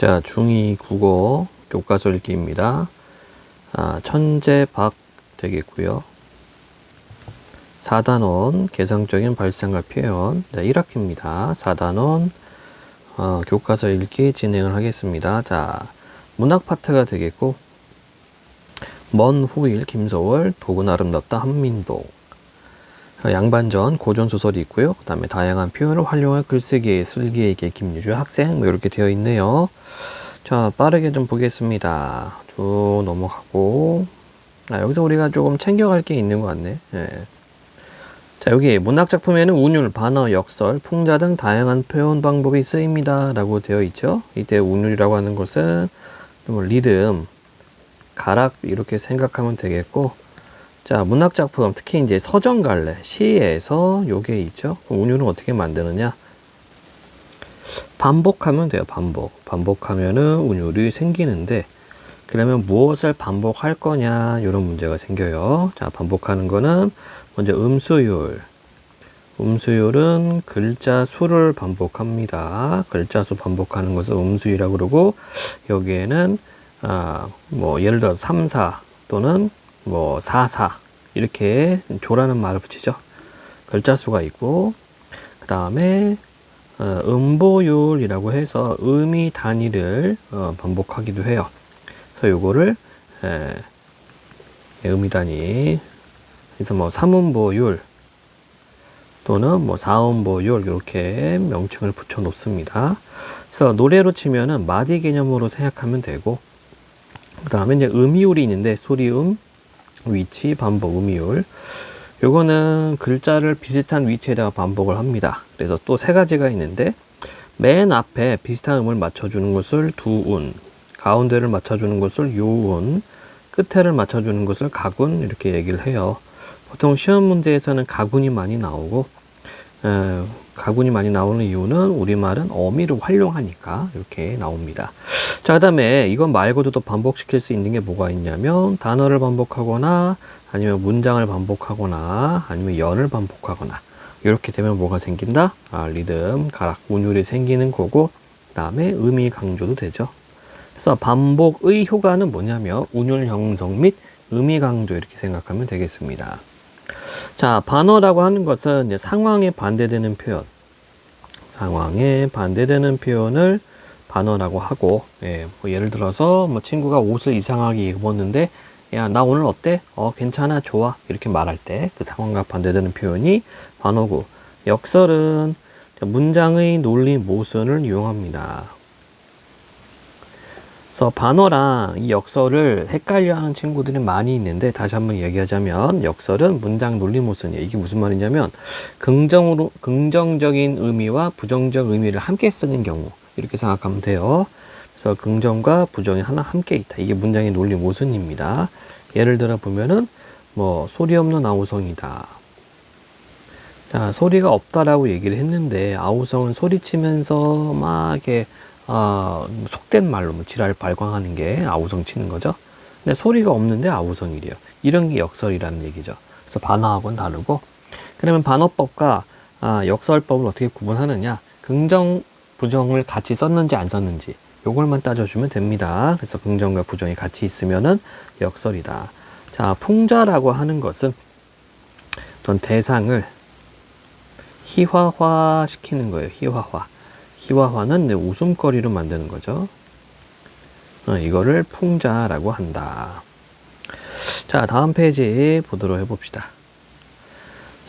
자, 중2 국어 교과서 읽기입니다. 천재박 되겠고요. 4단원 개성적인 발상과 표현. 네, 1학기입니다. 4단원 교과서 읽기 진행을 하겠습니다. 자, 문학 파트가 되겠고, 먼 후일 김서월, 독은 아름답다 한민도. 양반전 고전소설이 있고요. 그 다음에 다양한 표현을 활용한 글쓰기, 슬기에게 김유주 학생, 뭐 이렇게 되어 있네요. 자, 빠르게 좀 보겠습니다. 쭉 넘어가고, 여기서 우리가 조금 챙겨갈 게 있는 것 같네. 예. 자, 여기 문학작품에는 운율, 반어, 역설, 풍자 등 다양한 표현 방법이 쓰입니다. 라고 되어 있죠. 이때 운율이라고 하는 것은 뭐 리듬, 가락 이렇게 생각하면 되겠고, 자, 문학작품, 특히 이제 서정갈래, 시에서 요게 있죠. 운율은 어떻게 만드느냐? 반복하면 돼요. 반복하면은 운율이 생기는데, 그러면 무엇을 반복할 거냐? 이런 문제가 생겨요. 자, 반복하는 거는 먼저 음수율. 음수율은 글자 수를 반복합니다. 글자 수 반복하는 것을 음수율이라고 그러고, 여기에는 뭐 예를 들어 3, 4 또는 뭐 4, 4 이렇게 조라는 말을 붙이죠. 글자 수가 있고, 그 다음에 음보율이라고 해서 음이 단위를 반복하기도 해요. 그래서 요거를 음이 단위, 그래서 뭐 3음보율 또는 뭐 4음보율 이렇게 명칭을 붙여 놓습니다. 그래서 노래로 치면은 마디 개념으로 생각하면 되고, 그 다음에 이제 음이율이 있는데 소리음, 위치, 반복, 음이율. 요거는 글자를 비슷한 위치에다가 반복을 합니다. 그래서 또 세 가지가 있는데, 맨 앞에 비슷한 음을 맞춰주는 것을 두운, 가운데를 맞춰주는 것을 요운, 끝에를 맞춰주는 것을 가군, 이렇게 얘기를 해요. 보통 시험 문제에서는 가군이 많이 나오고, 가군이 많이 나오는 이유는 우리말은 어미를 활용하니까 이렇게 나옵니다. 자, 그 다음에 이건 말고도 또 반복시킬 수 있는 게 뭐가 있냐면, 단어를 반복하거나 아니면 문장을 반복하거나 아니면 연을 반복하거나, 이렇게 되면 뭐가 생긴다? 리듬, 가락, 운율이 생기는 거고, 그 다음에 의미 강조도 되죠. 그래서 반복의 효과는 뭐냐면 운율 형성 및 의미 강조, 이렇게 생각하면 되겠습니다. 자, 반어라고 하는 것은 이제 상황에 반대되는 표현, 상황에 반대되는 표현을 반어라고 하고, 뭐 예를 들어서 뭐 친구가 옷을 이상하게 입었는데, 야, 나 오늘 어때? 괜찮아, 좋아, 이렇게 말할 때 그 상황과 반대되는 표현이 반어고, 역설은 문장의 논리 모순을 이용합니다. 그래서 반어랑 이 역설을 헷갈려하는 친구들이 많이 있는데, 다시 한번 얘기하자면 역설은 문장 논리 모순이에요. 이게 무슨 말이냐면 긍정적인 의미와 부정적 의미를 함께 쓰는 경우, 이렇게 생각하면 돼요. 그래서 긍정과 부정이 하나 함께 있다. 이게 문장의 논리 모순입니다. 예를 들어 보면은 뭐 소리 없는 아우성이다. 자, 소리가 없다라고 얘기를 했는데, 아우성은 소리치면서 막 이렇게 속된 말로 뭐 지랄 발광하는 게 아우성 치는 거죠. 근데 소리가 없는데 아우성이래요. 이런 게 역설이라는 얘기죠. 그래서 반어하고는 다르고, 그러면 반어법과 역설법을 어떻게 구분하느냐? 긍정, 부정을 같이 썼는지 안 썼는지 요걸만 따져주면 됩니다. 그래서 긍정과 부정이 같이 있으면은 역설이다. 자, 풍자라고 하는 것은 어떤 대상을 희화화 시키는 거예요. 희화화. 희화화는 웃음거리로 만드는 거죠. 이거를 풍자라고 한다. 자, 다음 페이지 보도록 해봅시다.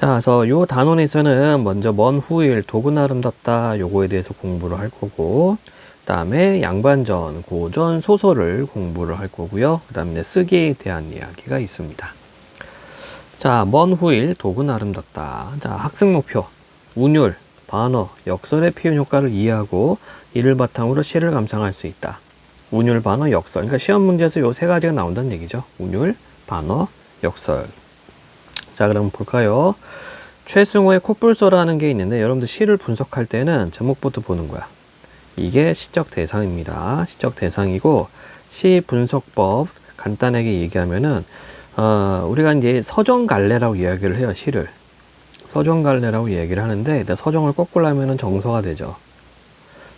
자, 그래서 요 단원에서는 먼저 먼 후일, 독은 아름답다, 요거에 대해서 공부를 할 거고, 그 다음에 양반전, 고전, 소설을 공부를 할 거고요. 그 다음에 쓰기에 대한 이야기가 있습니다. 자, 먼 후일, 독은 아름답다. 자, 학습 목표, 운율, 반어, 역설의 표현 효과를 이해하고 이를 바탕으로 시를 감상할 수 있다. 운율, 반어, 역설. 그러니까 시험 문제에서 요 세 가지가 나온다는 얘기죠. 운율, 반어, 역설. 자, 그럼 볼까요? 최승호의 콧불소라는 게 있는데, 여러분들 시를 분석할 때는 제목부터 보는 거야. 이게 시적 대상입니다. 시적 대상이고, 시 분석법 간단하게 얘기하면은 우리가 이제 서정갈래라고 이야기를 해요. 시를 서정갈래라고 얘기를 하는데, 서정을 거꾸로 하면은 정서가 되죠.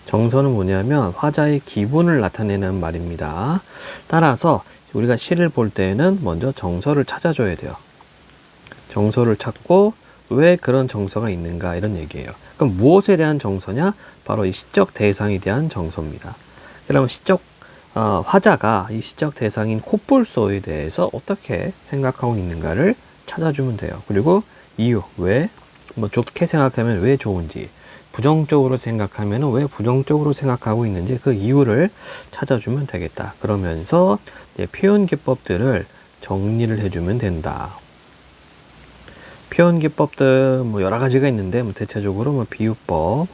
정서는 뭐냐면 화자의 기분을 나타내는 말입니다. 따라서 우리가 시를 볼 때는 먼저 정서를 찾아줘야 돼요. 정서를 찾고 왜 그런 정서가 있는가 이런 얘기예요. 그럼 무엇에 대한 정서냐? 바로 이 시적 대상에 대한 정서입니다. 그러면 화자가 이 시적 대상인 코뿔소에 대해서 어떻게 생각하고 있는가를 찾아주면 돼요. 그리고 이유, 왜, 뭐 좋게 생각하면 왜 좋은지, 부정적으로 생각하면 왜 부정적으로 생각하고 있는지 그 이유를 찾아주면 되겠다. 그러면서 표현 기법들을 정리를 해주면 된다. 표현 기법들 뭐 여러 가지가 있는데 뭐 대체적으로 뭐 비유법,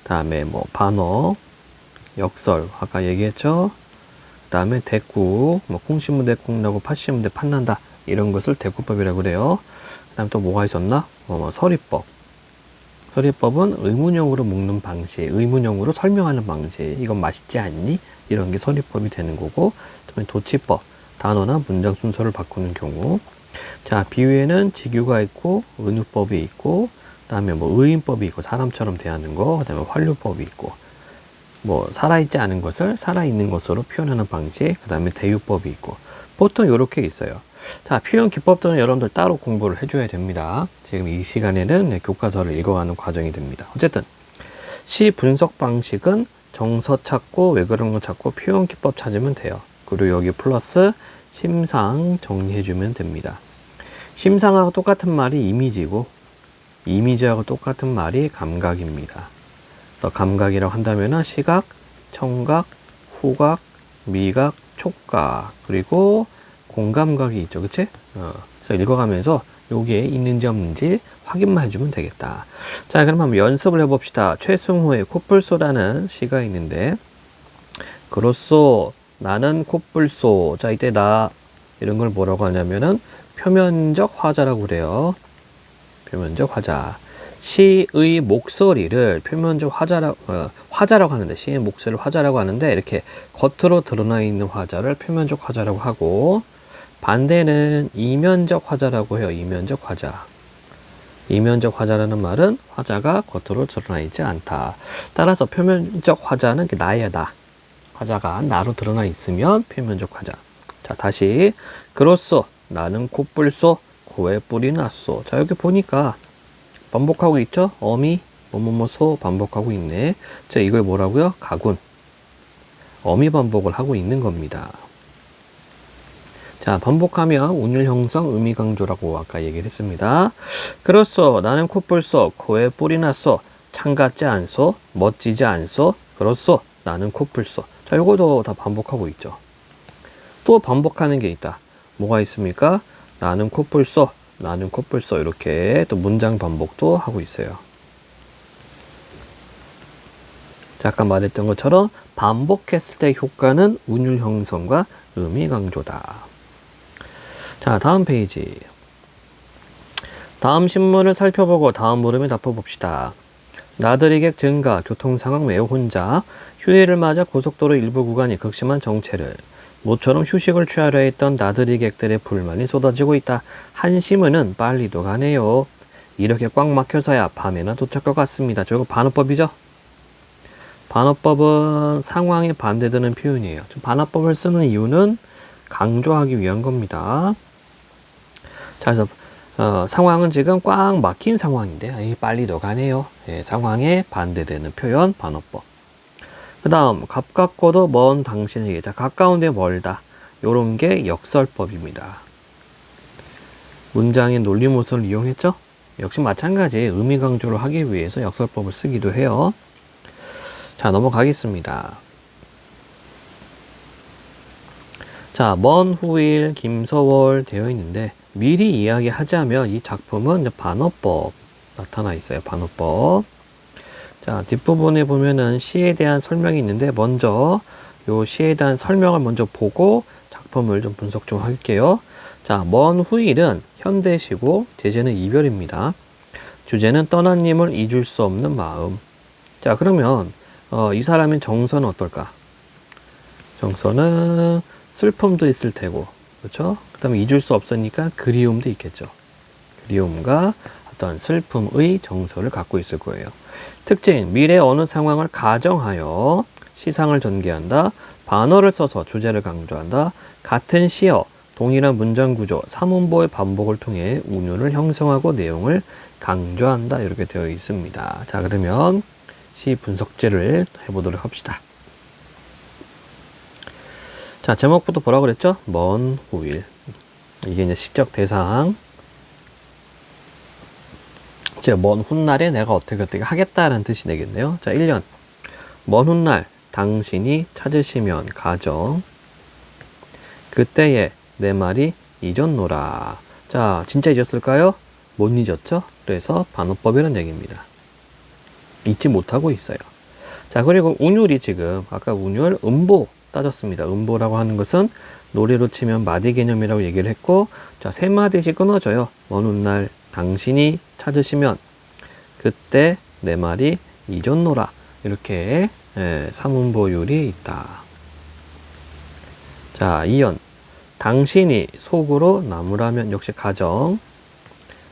다음에 뭐 반어, 역설 아까 얘기했죠. 그다음에 대꾸, 뭐 콩시문대 콩나고 팥시문대 팥난다 이런 것을 대꾸법이라고 그래요. 그다음 또 뭐가 있었나? 서리법. 서리법은 의문형으로 묶는 방식, 의문형으로 설명하는 방식. 이건 맛있지 않니? 이런 게 서리법이 되는 거고, 그다음에 도치법, 단어나 문장 순서를 바꾸는 경우. 자, 비유에는 직유가 있고, 은유법이 있고, 그다음에 뭐 의인법이 있고, 사람처럼 대하는 거, 그다음에 환류법이 있고, 뭐 살아있지 않은 것을 살아있는 것으로 표현하는 방식, 그다음에 대유법이 있고, 보통 이렇게 있어요. 자, 표현 기법들은 여러분들 따로 공부를 해줘야 됩니다. 지금 이 시간에는 교과서를 읽어가는 과정이 됩니다. 어쨌든 시 분석 방식은 정서 찾고 왜 그런 거 찾고 표현 기법 찾으면 돼요. 그리고 여기 플러스 심상 정리해주면 됩니다. 심상하고 똑같은 말이 이미지고 이미지하고 똑같은 말이 감각입니다. 그래서 감각이라고 한다면 시각, 청각, 후각, 미각, 촉각, 그리고 공감각이 있죠. 그치? 그래서 읽어가면서 여기에 있는지 없는지 확인만 해주면 되겠다. 자, 그럼 한번 연습을 해봅시다. 최승호의 코뿔소라는 시가 있는데, 그로써 나는 코뿔소. 자, 이때 나 이런 걸 뭐라고 하냐면은 표면적 화자라고 그래요. 표면적 화자. 시의 목소리를 표면적 화자라고 하는데, 시의 목소리를 화자라고 하는데, 이렇게 겉으로 드러나 있는 화자를 표면적 화자라고 하고, 반대는 이면적 화자라고 해요. 이면적 화자. 이면적 화자라는 말은 화자가 겉으로 드러나 있지 않다. 따라서 표면적 화자는 나야 나. 화자가 나로 드러나 있으면 표면적 화자. 자, 다시. 그로써 나는 코뿔소, 코에 뿔이 났소. 자, 여기 보니까 반복하고 있죠? 어미, 뭐뭐뭐소 반복하고 있네. 자, 이걸 뭐라고요? 가군. 어미 반복을 하고 있는 겁니다. 자, 반복하면 운율 형성 의미 강조라고 아까 얘기를 했습니다. 그렇소. 나는 코뿔소. 코에 뿔이 났소. 창 같지 않소. 멋지지 않소. 그렇소. 나는 코뿔소. 자, 요거도 다 반복하고 있죠. 또 반복하는 게 있다. 뭐가 있습니까? 나는 코뿔소. 나는 코뿔소. 이렇게 또 문장 반복도 하고 있어요. 자, 아까 말했던 것처럼 반복했을 때 효과는 운율 형성과 의미 강조다. 자, 다음 페이지. 다음 신문을 살펴보고 다음 물음에 답해봅시다. 나들이객 증가, 교통상황 매우 혼자, 휴일을 맞아 고속도로 일부 구간이 극심한 정체를, 모처럼 휴식을 취하려 했던 나들이객들의 불만이 쏟아지고 있다. 한 신문은 빨리도 가네요. 이렇게 꽉 막혀서야 밤에나 도착할 것 같습니다. 저거 반어법이죠? 반어법은 상황에 반대되는 표현이에요. 반어법을 쓰는 이유는 강조하기 위한 겁니다. 자, 그래서 상황은 지금 꽉 막힌 상황인데 빨리도 가네요. 예, 상황에 반대되는 표현 반어법. 그 다음 가깝고도 먼 당신에게. 자, 가까운데 멀다. 요런 게 역설법입니다. 문장의 논리모순을 이용했죠? 역시 마찬가지 의미 강조를 하기 위해서 역설법을 쓰기도 해요. 자, 넘어가겠습니다. 자, 먼 후일 김서월 되어 있는데 미리 이야기하자면 이 작품은 반어법 나타나 있어요. 반어법. 자, 뒷부분에 보면은 시에 대한 설명이 있는데 먼저 요 시에 대한 설명을 먼저 보고 작품을 좀 분석 좀 할게요. 자, 먼 후일은 현대시고 제재는 이별입니다. 주제는 떠난 님을 잊을 수 없는 마음. 자, 그러면 이 사람의 정서는 어떨까? 정서는 슬픔도 있을 테고, 그렇죠? 그 다음에 잊을 수 없으니까 그리움도 있겠죠. 그리움과 어떤 슬픔의 정서를 갖고 있을 거예요. 특징, 미래 어느 상황을 가정하여 시상을 전개한다. 반어를 써서 주제를 강조한다. 같은 시어, 동일한 문장 구조, 삼음보의 반복을 통해 운율을 형성하고 내용을 강조한다. 이렇게 되어 있습니다. 자, 그러면 시 분석제를 해보도록 합시다. 자, 제목부터 뭐라 그랬죠? 먼 후일. 이게 이제 시적 대상. 이제 먼 훗날에 내가 어떻게 하겠다라는 뜻이 되겠네요. 자, 1년. 먼 훗날 당신이 찾으시면 가정. 그때에 내 말이 잊었노라. 자, 진짜 잊었을까요? 못 잊었죠? 그래서 반어법이라는 얘기입니다. 잊지 못하고 있어요. 자, 그리고 운율이 지금 아까 운율 음보 따졌습니다. 음보라고 하는 것은 노래로 치면 마디 개념이라고 얘기를 했고, 자, 세 마디씩 끊어져요. 먼 훗날 당신이 찾으시면 그때 내 말이 잊었노라. 이렇게 삼음보율이 있다. 자, 2연. 당신이 속으로 나무라면 역시 가정.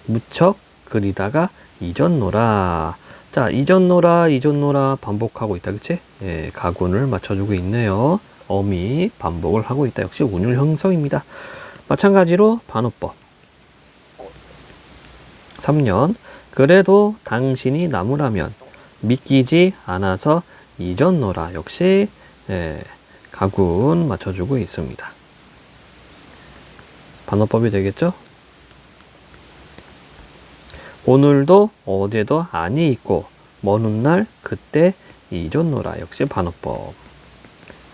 무척 그리다가 잊었노라. 자, 잊었노라 반복하고 있다. 그치? 가군을 맞춰주고 있네요. 어미 반복을 하고 있다. 역시 운율 형성입니다. 마찬가지로 반어법. 3년. 그래도 당신이 나무라면 믿기지 않아서 잊었노라. 역시 가군 맞춰주고 있습니다. 반어법이 되겠죠? 오늘도 어제도 안이 있고 먼 훗날 그때 잊었노라. 역시 반어법.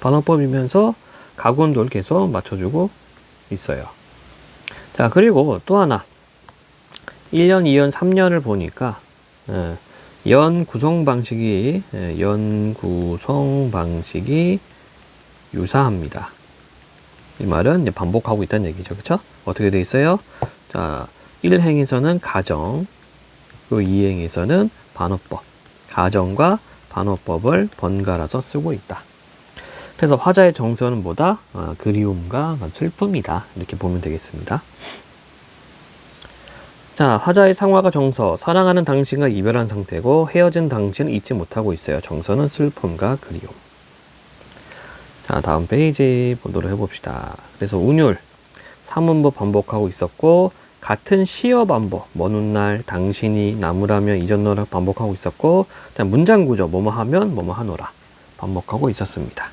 반어법이면서 가군도 계속 맞춰주고 있어요. 자, 그리고 또 하나. 1년, 2년, 3년을 보니까 연 구성 방식이 유사합니다. 이 말은 이제 반복하고 있다는 얘기죠. 그렇죠? 어떻게 돼 있어요? 자, 1행에서는 가정, 그 2행에서는 반어법. 가정과 반어법을 번갈아서 쓰고 있다. 그래서 화자의 정서는 뭐다? 그리움과 슬픔이다. 이렇게 보면 되겠습니다. 자, 화자의 상화가 정서, 사랑하는 당신과 이별한 상태고 헤어진 당신은 잊지 못하고 있어요. 정서는 슬픔과 그리움. 자, 다음 페이지 보도록 해봅시다. 그래서 운율, 삼음보 반복하고 있었고 같은 시어 반복, 먼 훗날 당신이 나무라면 잊었노라 반복하고 있었고 문장 구조, 뭐뭐 하면 뭐뭐 하노라 반복하고 있었습니다.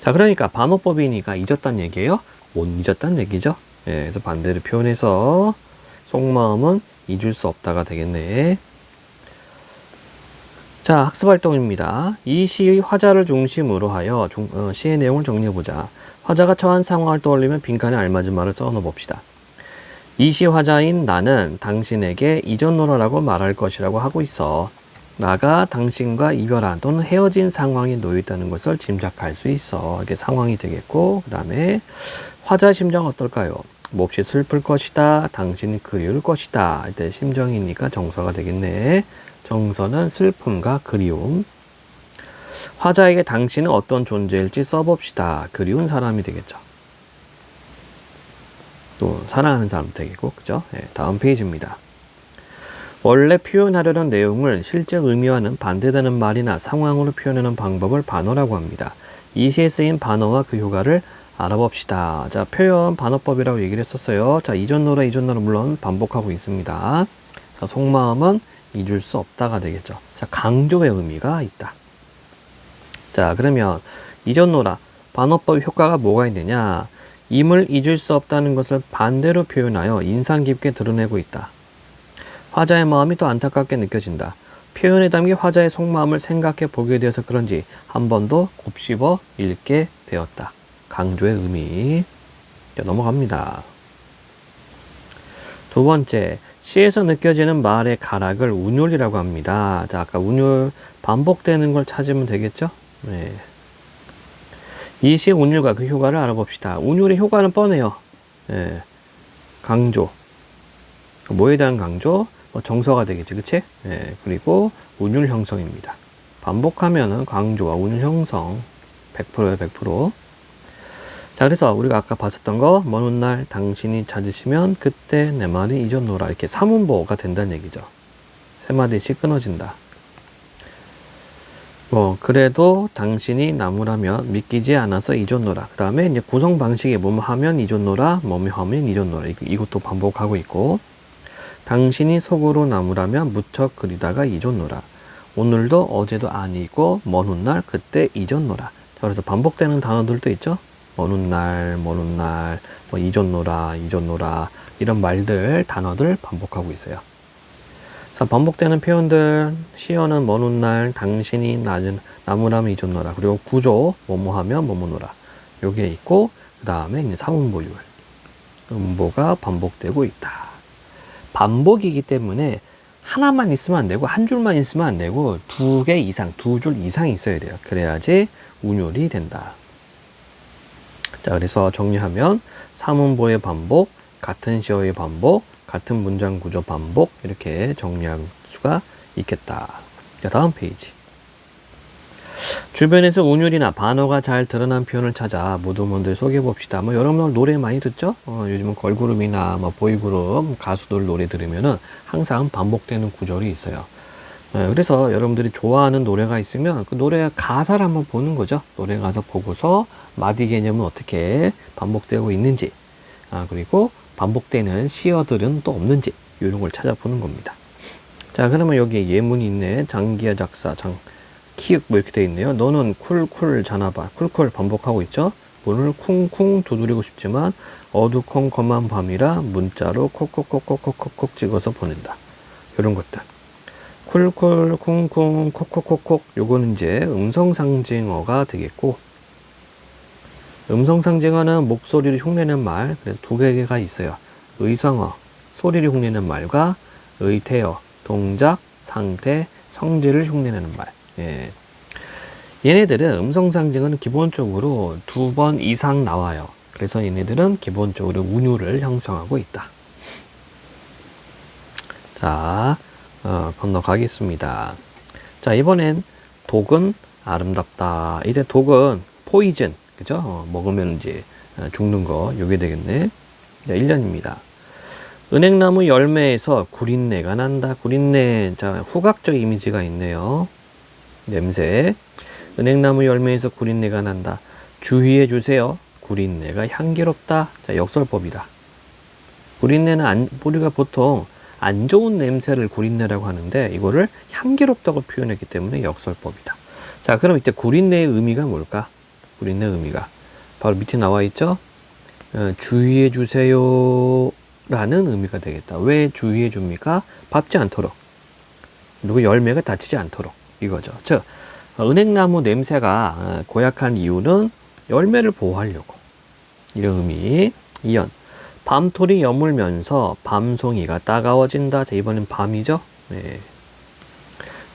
자, 그러니까 반어법이니까 잊었단 얘기예요. 못 잊었단 얘기죠. 그래서 반대로 표현해서 속마음은 잊을 수 없다가 되겠네. 자, 학습활동입니다. 이 시의 화자를 중심으로 하여 시의 내용을 정리해보자. 화자가 처한 상황을 떠올리면 빈칸에 알맞은 말을 써넣어 봅시다. 이 시 화자인 나는 당신에게 잊었노라라고 말할 것이라고 하고 있어. 나가 당신과 이별한 또는 헤어진 상황에 놓여 있다는 것을 짐작할 수 있어. 이게 상황이 되겠고, 그 다음에 화자 심정 어떨까요? 몹시 슬플 것이다. 당신이 그리울 것이다. 이때 심정이니까 정서가 되겠네. 정서는 슬픔과 그리움. 화자에게 당신은 어떤 존재일지 써봅시다. 그리운 사람이 되겠죠. 또 사랑하는 사람 되겠고, 그죠? 다음 페이지입니다. 원래 표현하려는 내용을 실제 의미와는 반대되는 말이나 상황으로 표현하는 방법을 반어라고 합니다. 이 시에 쓰인 반어와 그 효과를 알아봅시다. 자, 표현 반어법이라고 얘기를 했었어요. 자, 잊었노라 물론 반복하고 있습니다. 자, 속마음은 잊을 수 없다가 되겠죠. 자, 강조의 의미가 있다. 자, 그러면 잊었노라 반어법 효과가 뭐가 있느냐? 임을 잊을 수 없다는 것을 반대로 표현하여 인상 깊게 드러내고 있다. 화자의 마음이 더 안타깝게 느껴진다. 표현에 담긴 화자의 속마음을 생각해 보게 되어서 그런지 한 번 더 곱씹어 읽게 되었다. 강조의 의미. 넘어갑니다. 두 번째, 시에서 느껴지는 말의 가락을 운율이라고 합니다. 자, 아까 운율 반복되는 걸 찾으면 되겠죠? 네. 이 시의 운율과 그 효과를 알아봅시다. 운율의 효과는 뻔해요. 네. 강조. 뭐에 대한 강조? 정서가 되겠지, 그치? 네. 그리고 운율 형성입니다. 반복하면은 강조와 운율 형성 100%예요, 100%. 자, 그래서 우리가 아까 봤었던 거, 먼 훗날 당신이 찾으시면 그때 내 말이 잊었노라. 이렇게 삼음보가 된다는 얘기죠. 세 마디씩 끊어진다. 그래도 당신이 나무라면 믿기지 않아서 잊었노라. 그 다음에 이제 구성 방식이 뭐뭐 하면 잊었노라, 뭐뭐 하면 잊었노라. 이것도 반복하고 있고, 당신이 속으로 나무라면 무척 그리다가 잊었노라. 오늘도 어제도 아니고 먼 훗날 그때 잊었노라. 자, 그래서 반복되는 단어들도 있죠. 먼 훗날, 먼 훗날, 뭐 잊었노라, 잊었노라 이런 말들, 단어들 반복하고 있어요. 자, 반복되는 표현들, 시어는 먼 훗날, 당신이 나무라면 잊었노라. 그리고 구조, 뭐뭐 하면 뭐뭐노라. 요게 있고, 그 다음에 이제 사문보율. 음보가 반복되고 있다. 반복이기 때문에 하나만 있으면 안 되고, 한 줄만 있으면 안 되고, 두 개 이상, 두 줄 이상 있어야 돼요. 그래야지 운율이 된다. 자, 그래서 정리하면, 사문보의 반복, 같은 시어의 반복, 같은 문장 구조 반복 이렇게 정리할 수가 있겠다. 자, 다음 페이지. 주변에서 운율이나 반어가 잘 드러난 표현을 찾아 모두분들 소개해 봅시다. 여러분들 노래 많이 듣죠? 요즘은 걸그룹이나 보이그룹 가수들 노래 들으면은 항상 반복되는 구절이 있어요. 그래서 여러분들이 좋아하는 노래가 있으면 그 노래 가사를 한번 보는 거죠. 노래 가사 보고서 마디 개념은 어떻게 반복되고 있는지, 그리고 반복되는 시어들은 또 없는지 이런 걸 찾아보는 겁니다. 자, 그러면 여기 예문이 있네. 장기하 작사 키읔 이렇게 되어 있네요. 너는 쿨쿨 자나봐. 쿨쿨 반복하고 있죠. 문을 쿵쿵 두드리고 싶지만 어두컴컴한 밤이라 문자로 콕콕콕콕콕콕 찍어서 보낸다. 이런 것들. 쿨쿨 쿵쿵 콕콕콕콕 요거는 이제 음성상징어가 되겠고, 음성상징어는 목소리를 흉내내는 말, 그래서 두 개가 있어요. 의성어, 소리를 흉내내는 말과 의태어, 동작, 상태, 성질을 흉내내는 말. 예. 얘네들은 음성상징어는 기본적으로 2번 이상 나와요. 그래서 얘네들은 기본적으로 운율을 형성하고 있다. 자, 건너가겠습니다. 자, 이번엔 독은 아름답다. 이제 독은 포이즌. 그죠? 먹으면 이제 죽는 거, 요게 되겠네. 자, 1년입니다. 은행나무 열매에서 구린내가 난다. 구린내, 자, 후각적 이미지가 있네요. 냄새. 은행나무 열매에서 구린내가 난다. 주의해 주세요. 구린내가 향기롭다. 자, 역설법이다. 구린내는 우리가 보통 안 좋은 냄새를 구린내라고 하는데 이거를 향기롭다고 표현했기 때문에 역설법이다. 자, 그럼 이때 구린내의 의미가 뭘까? 구린내 의미가 바로 밑에 나와 있죠. 주의해 주세요 라는 의미가 되겠다. 왜 주의해 줍니까? 밟지 않도록, 그리고 열매가 다치지 않도록, 이거죠. 즉 은행나무 냄새가 고약한 이유는 열매를 보호하려고, 이런 의미. 2연 밤톨이 여물면서 밤송이가 따가워진다. 자, 이번엔 밤이죠. 네.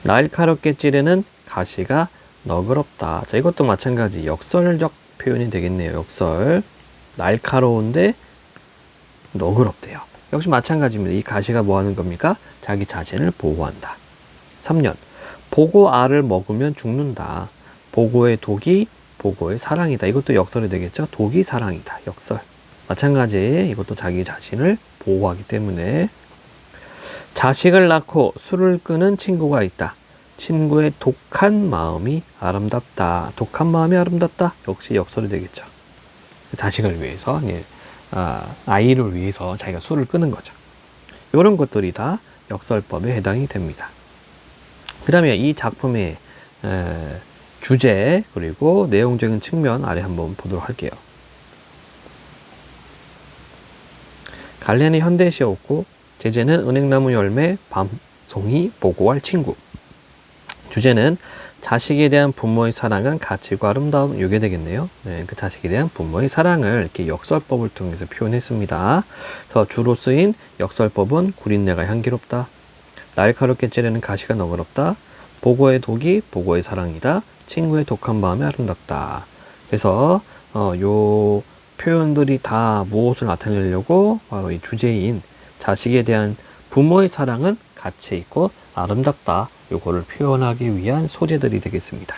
날카롭게 찌르는 가시가 너그럽다. 자, 이것도 마찬가지 역설적 표현이 되겠네요. 역설. 날카로운데 너그럽대요. 역시 마찬가지입니다. 이 가시가 뭐 하는 겁니까? 자기 자신을 보호한다. 3년 보고 알을 먹으면 죽는다. 보고의 독이 보고의 사랑이다. 이것도 역설이 되겠죠. 독이 사랑이다. 역설. 마찬가지 이것도 자기 자신을 보호하기 때문에. 자식을 낳고 술을 끄는 친구가 있다. 친구의 독한 마음이 아름답다. 독한 마음이 아름답다. 역시 역설이 되겠죠. 자식을 위해서, 아이를 위해서 자기가 술을 끄는 거죠. 이런 것들이 다 역설법에 해당이 됩니다. 그러면 이 작품의 주제 그리고 내용적인 측면 아래 한번 보도록 할게요. 갈래는 현대시였고 제재는 은행나무 열매, 밤송이, 보고할 친구. 주제는 자식에 대한 부모의 사랑은 가치고 아름다움. 이게 되겠네요. 네, 그 자식에 대한 부모의 사랑을 이렇게 역설법을 통해서 표현했습니다. 그래서 주로 쓰인 역설법은 구린내가 향기롭다. 날카롭게 찌르는 가시가 너그럽다. 보고의 독이 보고의 사랑이다. 친구의 독한 마음이 아름답다. 그래서 요 표현들이 다 무엇을 나타내려고 바로 이 주제인 자식에 대한 부모의 사랑은 가치 있고 아름답다. 요거를 표현하기 위한 소재들이 되겠습니다.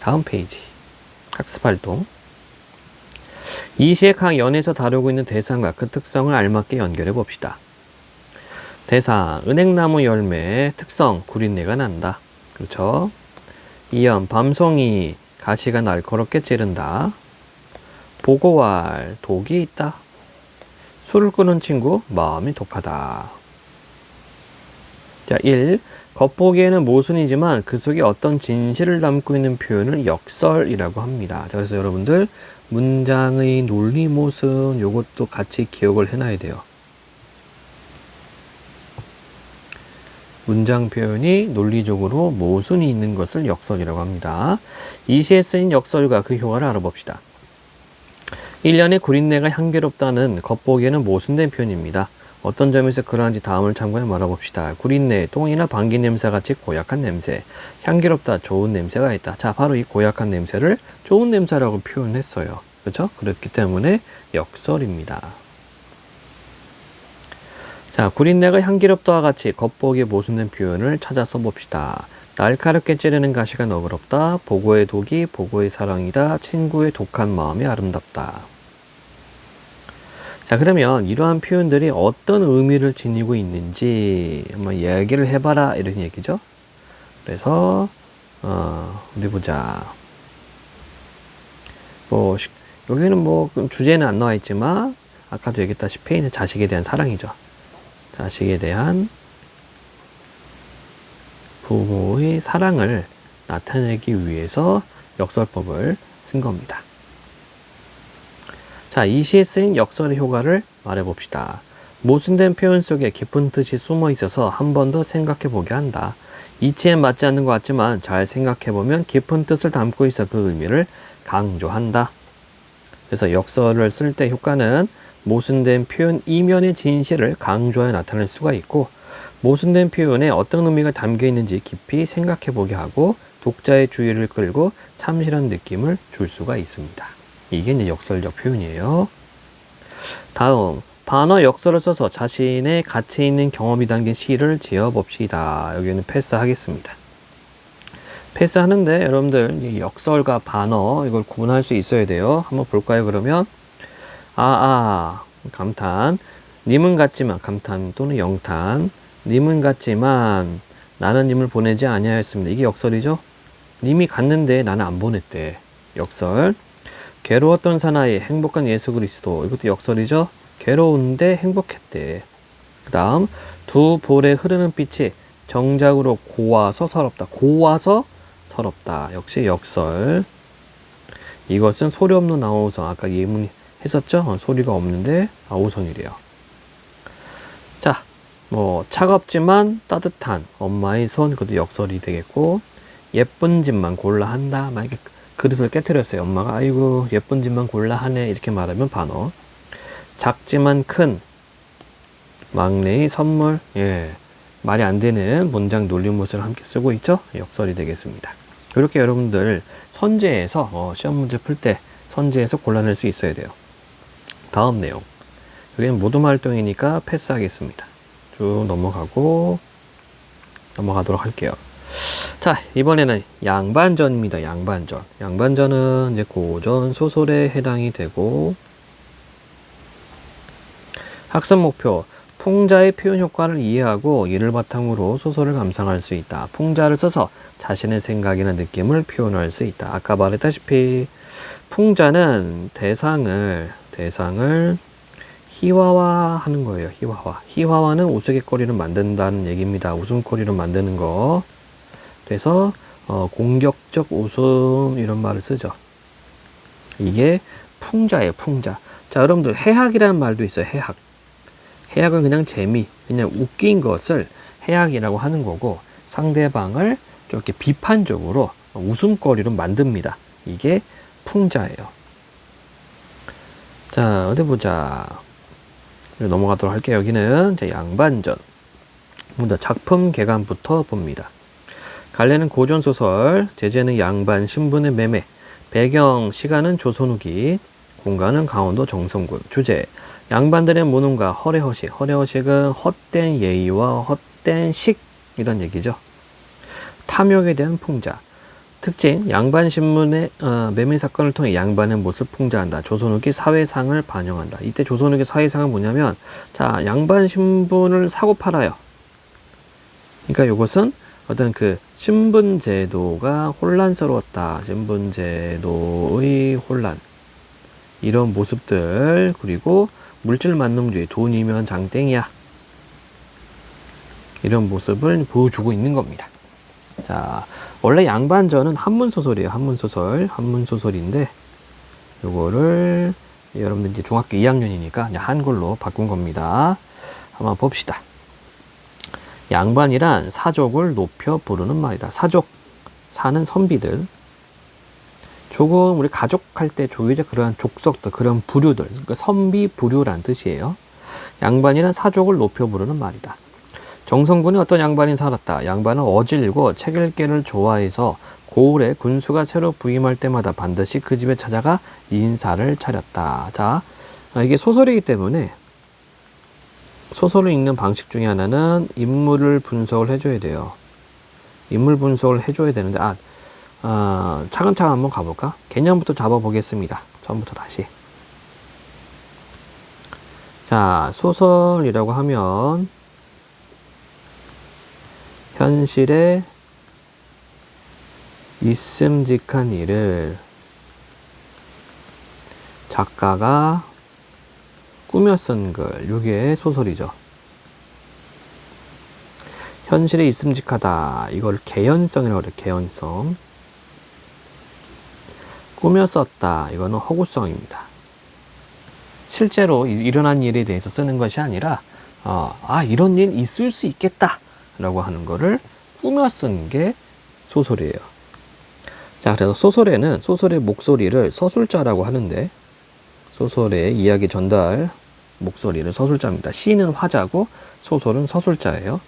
다음 페이지. 학습활동. 이 시의 각 연에서 다루고 있는 대상과 그 특성을 알맞게 연결해 봅시다. 대상, 은행나무 열매, 특성, 구린내가 난다. 그렇죠? 2연 밤송이 가시가 날카롭게 찌른다. 보고할 독이 있다. 술을 끄는 친구 마음이 독하다. 자, 1. 겉보기에는 모순이지만 그 속에 어떤 진실을 담고 있는 표현을 역설이라고 합니다. 자, 그래서 여러분들 문장의 논리 모순 요것도 같이 기억을 해놔야 돼요. 문장 표현이 논리적으로 모순이 있는 것을 역설이라고 합니다. 이 시에 쓰인 역설과 그 효과를 알아봅시다. 1년의 구린내가 향기롭다는 겉보기에는 모순된 표현입니다. 어떤 점에서 그러한지 다음을 참고해 알아봅시다. 구린내, 똥이나 방귀 냄새같이 고약한 냄새, 향기롭다, 좋은 냄새가 있다. 자, 바로 이 고약한 냄새를 좋은 냄새라고 표현했어요. 그렇죠? 그렇기 때문에 역설입니다. 자, 구린내가 향기롭다와 같이 겉보기에 모순된 표현을 찾아 써봅시다. 날카롭게 찌르는 가시가 너그럽다. 보고의 독이 보고의 사랑이다. 친구의 독한 마음이 아름답다. 자, 그러면 이러한 표현들이 어떤 의미를 지니고 있는지 한번 얘기를 해봐라 이런 얘기죠. 그래서 어디 보자. 뭐 여기는 뭐 주제는 안 나와 있지만 아까도 얘기했다시피 자식에 대한 사랑이죠. 자식에 대한 부모의 사랑을 나타내기 위해서 역설법을 쓴 겁니다. 자, 이 시에 쓰인 역설의 효과를 말해봅시다. 모순된 표현 속에 깊은 뜻이 숨어 있어서 한 번 더 생각해 보게 한다. 이치엔 맞지 않는 것 같지만 잘 생각해 보면 깊은 뜻을 담고 있어 그 의미를 강조한다. 그래서 역설을 쓸 때 효과는 모순된 표현 이면의 진실을 강조하여 나타낼 수가 있고, 모순된 표현에 어떤 의미가 담겨 있는지 깊이 생각해 보게 하고 독자의 주의를 끌고 참신한 느낌을 줄 수가 있습니다. 이게 이제 역설적 표현이에요. 다음, 반어 역설을 써서 자신의 가치 있는 경험이 담긴 시를 지어봅시다. 여기는 패스하겠습니다. 패스하는데 여러분들 역설과 반어 이걸 구분할 수 있어야 돼요. 한번 볼까요? 그러면 감탄, 님은 같지만, 감탄 또는 영탄, 님은 같지만 나는 님을 보내지 아니하였습니다. 이게 역설이죠. 님이 갔는데 나는 안 보냈대. 역설. 괴로웠던 사나이, 행복한 예수 그리스도. 이것도 역설이죠. 괴로운데 행복했대. 그 다음, 두 볼에 흐르는 빛이 정작으로 고와서 서럽다. 고와서 서럽다. 역시 역설. 이것은 소리 없는 아우성. 아까 예문 했었죠? 소리가 없는데 아우성이래요. 자, 뭐 차갑지만 따뜻한 엄마의 손. 그것도 역설이 되겠고, 예쁜 집만 골라 한다. 만약에 그릇을 깨뜨렸어요. 엄마가 아이고 예쁜 집만 골라 하네 이렇게 말하면 반어. 작지만 큰 막내의 선물. 예, 말이 안 되는 문장 논리모순을 함께 쓰고 있죠. 역설이 되겠습니다. 이렇게 여러분들 선제에서 시험 문제 풀 때 선제에서 골라낼 수 있어야 돼요. 다음 내용. 여기는 모둠 활동이니까 패스하겠습니다. 쭉 넘어가도록 할게요. 자, 이번에는 양반전입니다. 양반전. 양반전은 이제 고전 소설에 해당이 되고, 학습 목표. 풍자의 표현 효과를 이해하고 이를 바탕으로 소설을 감상할 수 있다. 풍자를 써서 자신의 생각이나 느낌을 표현할 수 있다. 아까 말했다시피 풍자는 대상을 희화화하는 거예요. 희화화는 우스갯거리를 만든다는 얘기입니다. 웃음거리를 만드는 거. 그래서 공격적 웃음 이런 말을 쓰죠. 이게 풍자예요. 풍자. 자, 여러분들 해학이라는 말도 있어요. 해학은 그냥 재미, 그냥 웃긴 것을 해학이라고 하는 거고, 상대방을 이렇게 비판적으로 웃음거리로 만듭니다. 이게 풍자예요. 자, 어디 보자. 넘어가도록 할게요. 여기는 양반전. 먼저 작품 개관부터 봅니다. 갈래는 고전소설, 제재는 양반 신분의 매매, 배경 시간은 조선 후기, 공간은 강원도 정선군, 주제 양반들의 무능과 허례허식. 허례허식은 헛된 예의와 헛된 식 이런 얘기죠. 탐욕에 대한 풍자. 특징, 양반 신문의 매매 사건을 통해 양반의 모습을 풍자한다. 조선 후기 사회상을 반영한다. 이때 조선 후기 사회상은 뭐냐면, 자, 양반 신분을 사고 팔아요. 그러니까 이것은 어떤 그 신분제도가 혼란스러웠다. 신분제도의 혼란. 이런 모습들, 그리고 물질 만능주의, 돈이면 장땡이야. 이런 모습을 보여주고 있는 겁니다. 자, 원래 양반전은 한문소설이에요. 한문소설인데, 요거를 여러분들 이제 중학교 2학년이니까 그냥 한글로 바꾼 겁니다. 한번 봅시다. 양반이란 사족을 높여 부르는 말이다. 사족, 사는 선비들. 조금 우리 가족할 때 조이제 그러한 족속들, 그런 부류들, 그러니까 선비 부류란 뜻이에요. 양반이란 사족을 높여 부르는 말이다. 정성군에 어떤 양반이 살았다. 양반은 어질고 책 읽기를 좋아해서 고을에 군수가 새로 부임할 때마다 반드시 그 집에 찾아가 인사를 차렸다. 자, 이게 소설이기 때문에 소설을 읽는 방식 중에 하나는 인물을 분석을 해줘야 돼요. 인물 분석을 해줘야 되는데, 차근차근 한번 가볼까? 개념부터 잡아보겠습니다. 처음부터 다시. 자, 소설이라고 하면 현실에 있음직한 일을 작가가 꾸며 쓴 글, 이게 소설이죠. 현실에 있음직하다. 이걸 개연성이라고 그래요. 개연성. 꾸며 썼다. 이거는 허구성입니다. 실제로 일어난 일에 대해서 쓰는 것이 아니라 이런 일 있을 수 있겠다 라고 하는 거를 꾸며 쓴 게 소설이에요. 자, 그래서 소설에는 소설의 목소리를 서술자라고 하는데, 소설의 이야기 전달 목소리를 서술자입니다. 시는 화자고 소설은 서술자예요.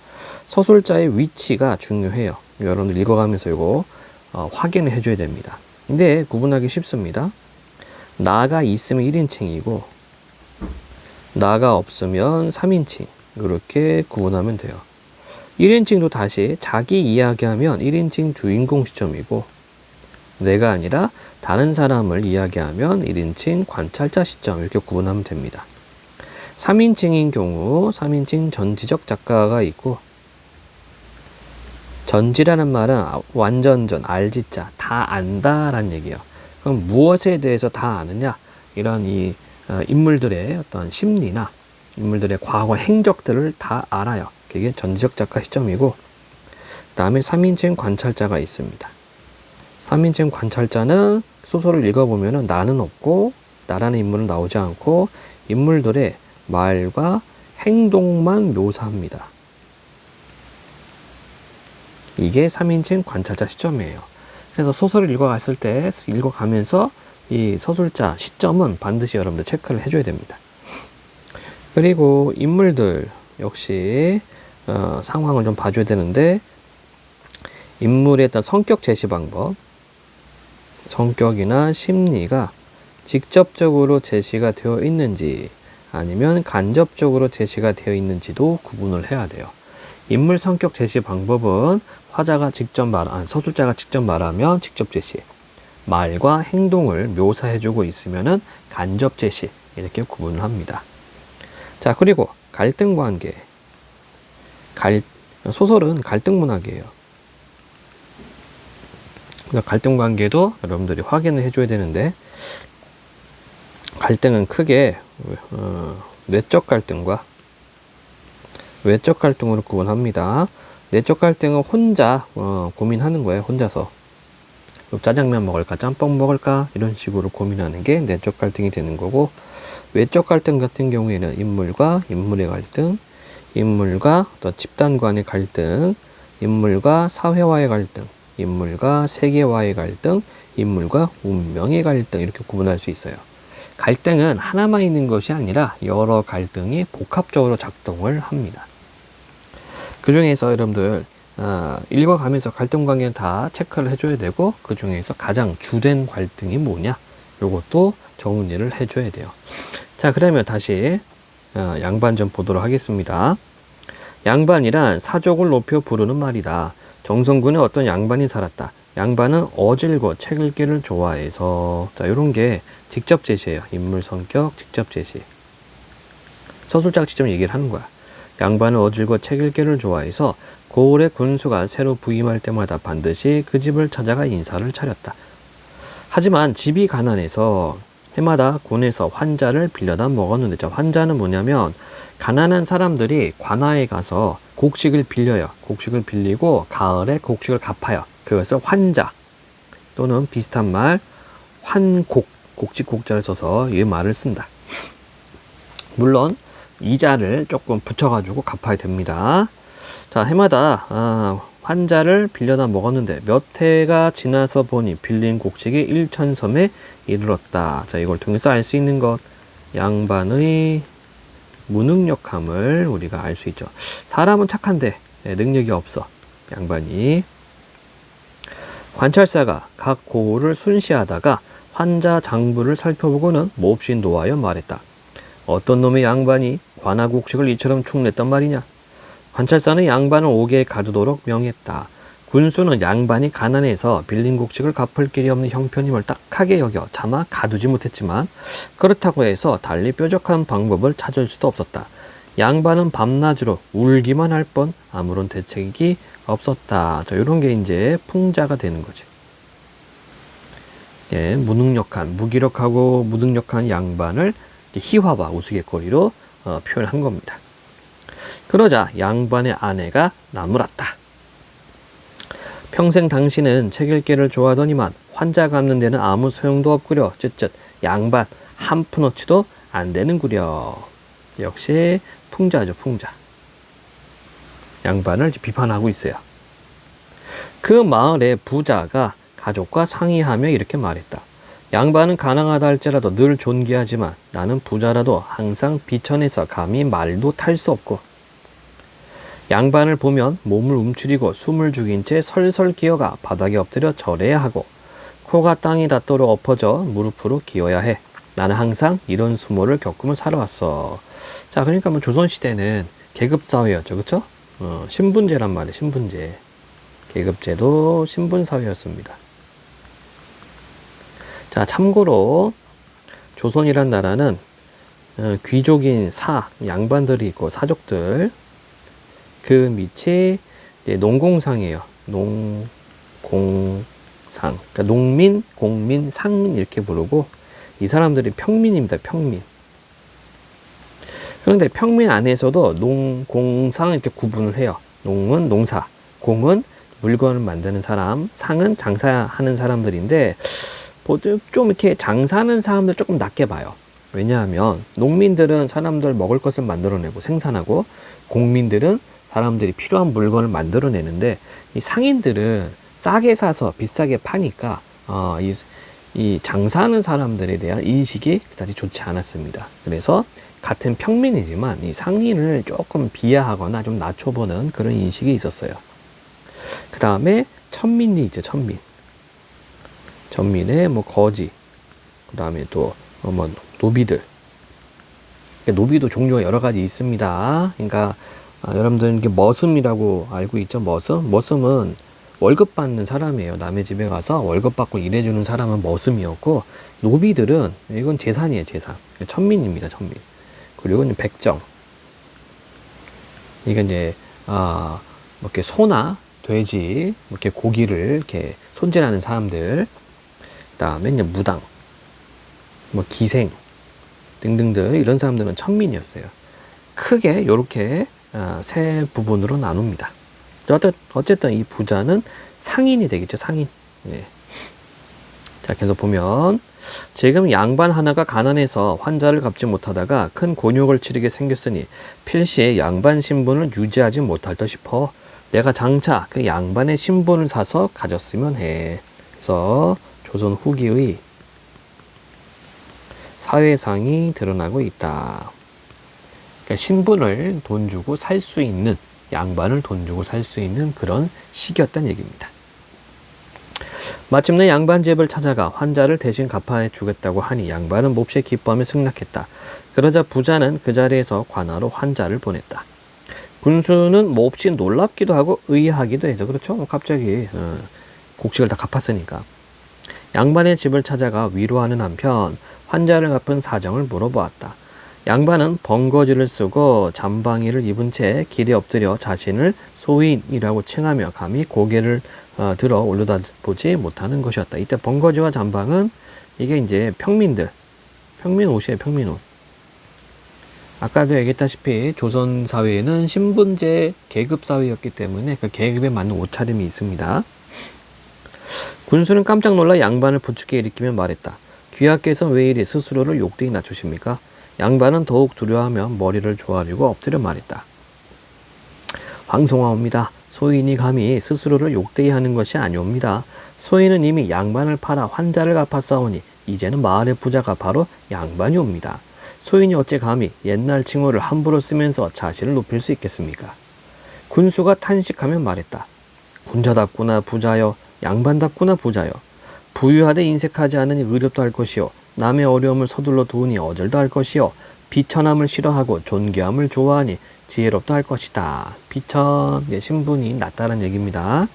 서술자의 위치가 중요해요. 여러분들 읽어가면서 이거 확인을 해줘야 됩니다. 근데 구분하기 쉽습니다. 나가 있으면 1인칭이고 나가 없으면 3인칭, 이렇게 구분하면 돼요. 1인칭도 다시 자기 이야기하면 1인칭 주인공 시점이고, 내가 아니라 다른 사람을 이야기하면 1인칭 관찰자 시점, 이렇게 구분하면 됩니다. 3인칭인 경우 3인칭 전지적 작가가 있고, 전지라는 말은 완전전, 알지자, 다 안다라는 얘기예요. 그럼 무엇에 대해서 다 아느냐? 이런 인물들의 어떤 심리나 인물들의 과거 행적들을 다 알아요. 그게 전지적 작가 시점이고, 그 다음에 3인칭 관찰자가 있습니다. 3인칭 관찰자는 소설을 읽어보면 나는 없고 나라는 인물은 나오지 않고 인물들의 말과 행동만 묘사합니다. 이게 3인칭 관찰자 시점이에요. 그래서 소설을 읽어가면서 이 서술자 시점은 반드시 여러분들 체크를 해줘야 됩니다. 그리고 인물들 역시 상황을 좀 봐줘야 되는데, 인물의 어떤 성격 제시 방법, 성격이나 심리가 직접적으로 제시가 되어 있는지 아니면 간접적으로 제시가 되어 있는지도 구분을 해야 돼요. 인물 성격 제시 방법은 서술자가 직접 말하면 직접 제시, 말과 행동을 묘사해주고 있으면은 간접 제시, 이렇게 구분을 합니다. 자, 그리고 갈등 관계. 소설은 갈등 문학이에요. 그래서 갈등 관계도 여러분들이 확인을 해줘야 되는데, 갈등은 크게 내적 갈등과 외적 갈등으로 구분합니다. 내적 갈등은 혼자 고민하는 거예요. 혼자서 짜장면 먹을까 짬뽕 먹을까 이런 식으로 고민하는 게 내적 갈등이 되는 거고, 외적 갈등 같은 경우에는 인물과 인물의 갈등, 인물과 어떤 집단 간의 갈등, 인물과 사회와의 갈등, 인물과 세계와의 갈등, 인물과 운명의 갈등, 이렇게 구분할 수 있어요. 갈등은 하나만 있는 것이 아니라 여러 갈등이 복합적으로 작동을 합니다. 그 중에서 여러분들 읽어가면서 갈등 관계는 다 체크를 해줘야 되고, 그 중에서 가장 주된 갈등이 뭐냐, 요것도 정리를 해줘야 돼요. 자, 그러면 다시 양반 좀 보도록 하겠습니다. 양반이란 사족을 높여 부르는 말이다. 정성군에 어떤 양반이 살았다. 양반은 어질고 책 읽기를 좋아해서. 자, 요런 게 직접 제시예요. 인물 성격 직접 제시. 서술자가 직접 얘기를 하는 거야. 양반은 어질고 책 읽기를 좋아해서 고을의 군수가 새로 부임할 때마다 반드시 그 집을 찾아가 인사를 차렸다. 하지만 집이 가난해서 해마다 군에서 환자를 빌려다 먹었는데, 저 환자는 뭐냐면 가난한 사람들이 관아에 가서 곡식을 빌려요. 곡식을 빌리고 가을에 곡식을 갚아요. 그것을 환자 또는 비슷한 말 환곡, 곡식 곡자를 써서 이 말을 쓴다. 물론 이자를 조금 붙여가지고 갚아야 됩니다. 자, 해마다 환자를 빌려다 먹었는데 몇 해가 지나서 보니 빌린 곡식이 1,000섬에 이르렀다. 자, 이걸 통해서 알 수 있는 것, 양반의 무능력함을 우리가 알 수 있죠. 사람은 착한데 능력이 없어. 양반이. 관찰사가 각 고을을 순시하다가 환자 장부를 살펴보고는 몹시 노하여 말했다. 어떤 놈의 양반이 관아 곡식을 이처럼 축냈단 말이냐. 관찰사는 양반을 옥에 가두도록 명했다. 군수는 양반이 가난해서 빌린 곡식을 갚을 길이 없는 형편임을 딱하게 여겨 차마 가두지 못했지만, 그렇다고 해서 달리 뾰족한 방법을 찾을 수도 없었다. 양반은 밤낮으로 울기만 할 뿐 아무런 대책이 없었다. 자, 이런 게 이제 풍자가 되는 거지. 예, 무기력하고 무능력한 양반을 희화와 우스갯거리로 표현한 겁니다. 그러자 양반의 아내가 나무랐다. 평생 당신은 책 읽기를 좋아하더니만 환자 갚는 데는 아무 소용도 없구려. 쯧쯧. 양반 한 푼어치도 안 되는구려. 역시 풍자죠, 풍자. 양반을 비판하고 있어요. 그 마을의 부자가 가족과 상의하며 이렇게 말했다. 양반은 가난하다 할지라도 늘 존귀하지만 나는 부자라도 항상 비천해서 감히 말도 탈 수 없고, 양반을 보면 몸을 움츠리고 숨을 죽인 채 설설 기어가 바닥에 엎드려 절해야 하고, 코가 땅이 닿도록 엎어져 무릎으로 기어야 해. 나는 항상 이런 수모를 겪으며 살아왔어. 자, 그러니까 뭐 조선시대는 계급사회였죠. 그쵸? 신분제란 말이에요. 신분제. 계급제도 신분사회였습니다. 자, 참고로 조선이란 나라는 귀족인 양반들이 있고 사족들, 그 밑이 농공상이에요. 농공상. 그러니까 농민, 공민, 상민 이렇게 부르고, 이 사람들이 평민입니다. 평민. 그런데 평민 안에서도 농공상 이렇게 구분을 해요. 농은 농사, 공은 물건을 만드는 사람, 상은 장사하는 사람들인데, 좀 이렇게 장사하는 사람들 조금 낮게 봐요. 왜냐하면 농민들은 사람들 먹을 것을 만들어내고 생산하고, 공민들은 사람들이 필요한 물건을 만들어내는데, 이 상인들은 싸게 사서 비싸게 파니까 이 장사하는 사람들에 대한 인식이 그다지 좋지 않았습니다. 그래서 같은 평민이지만 이 상인을 조금 비하하거나 좀 낮춰보는 그런 인식이 있었어요. 그 다음에 천민이 있죠. 천민의 뭐 거지, 그 다음에 또 뭐 노비들. 노비도 종류가 여러 가지 있습니다. 그러니까 여러분들 이게 머슴이라고 알고 있죠? 머슴은 월급 받는 사람이에요. 남의 집에 가서 월급 받고 일해주는 사람은 머슴이었고, 노비들은 이건 재산이에요. 재산. 천민입니다. 천민. 그리고 이제 백정. 이게 이제 뭐 이렇게 소나 돼지, 이렇게 고기를 이렇게 손질하는 사람들. 그다음에 이제 무당, 뭐 기생 등등등 이런 사람들은 천민이었어요. 크게 이렇게 세 부분으로 나눕니다. 어쨌든 이 부자는 상인이 되겠죠. 상인. 예. 자, 그래서 보면 지금 양반 하나가 가난해서 환자를 갚지 못하다가 큰 곤욕을 치르게 생겼으니 필시에 양반 신분을 유지하지 못할 듯 싶어 내가 장차 그 양반의 신분을 사서 가졌으면 해. 그래서 조선 후기의 사회상이 드러나고 있다. 그러니까 신분을 돈 주고 살 수 있는, 양반을 돈 주고 살 수 있는 그런 시기였다는 얘기입니다. 마침내 양반 집을 찾아가 환자를 대신 갚아 주겠다고 하니 양반은 몹시 기뻐하며 승낙했다. 그러자 부자는 그 자리에서 관아로 환자를 보냈다. 군수는 몹시 놀랍기도 하고 의아하기도 해서, 그렇죠? 갑자기 곡식을 다 갚았으니까. 양반의 집을 찾아가 위로하는 한편 환자를 갚은 사정을 물어보았다. 양반은 번거지를 쓰고 잠방이를 입은 채 길에 엎드려 자신을 소인이라고 칭하며 감히 고개를 들어 올려다보지 못하는 것이었다. 이때 번거지와 잠방은 이게 이제 평민 옷이에요, 평민 옷. 아까도 얘기했다시피 조선 사회에는 신분제 계급 사회였기 때문에 그 계급에 맞는 옷차림이 있습니다. 군수는 깜짝 놀라 양반을 부축해 일으키며 말했다. 귀하께서 왜 이리 스스로를 욕되이 낮추십니까? 양반은 더욱 두려워하며 머리를 조아리고 엎드려 말했다. 황송하옵니다. 소인이 감히 스스로를 욕되이 하는 것이 아니옵니다. 소인은 이미 양반을 팔아 환자를 갚았사오니 이제는 마을의 부자가 바로 양반이옵니다. 소인이 어찌 감히 옛날 칭호를 함부로 쓰면서 자신을 높일 수 있겠습니까? 군수가 탄식하며 말했다. 군자답구나 부자여, 양반답구나 부자여. 부유하되 인색하지 않으니 의롭다 할 것이요, 남의 어려움을 서둘러 도우니 어절다 할 것이요, 비천함을 싫어하고 존귀함을 좋아하니 지혜롭다 할 것이다. 비천, 신분이 낮다는 얘기입니다.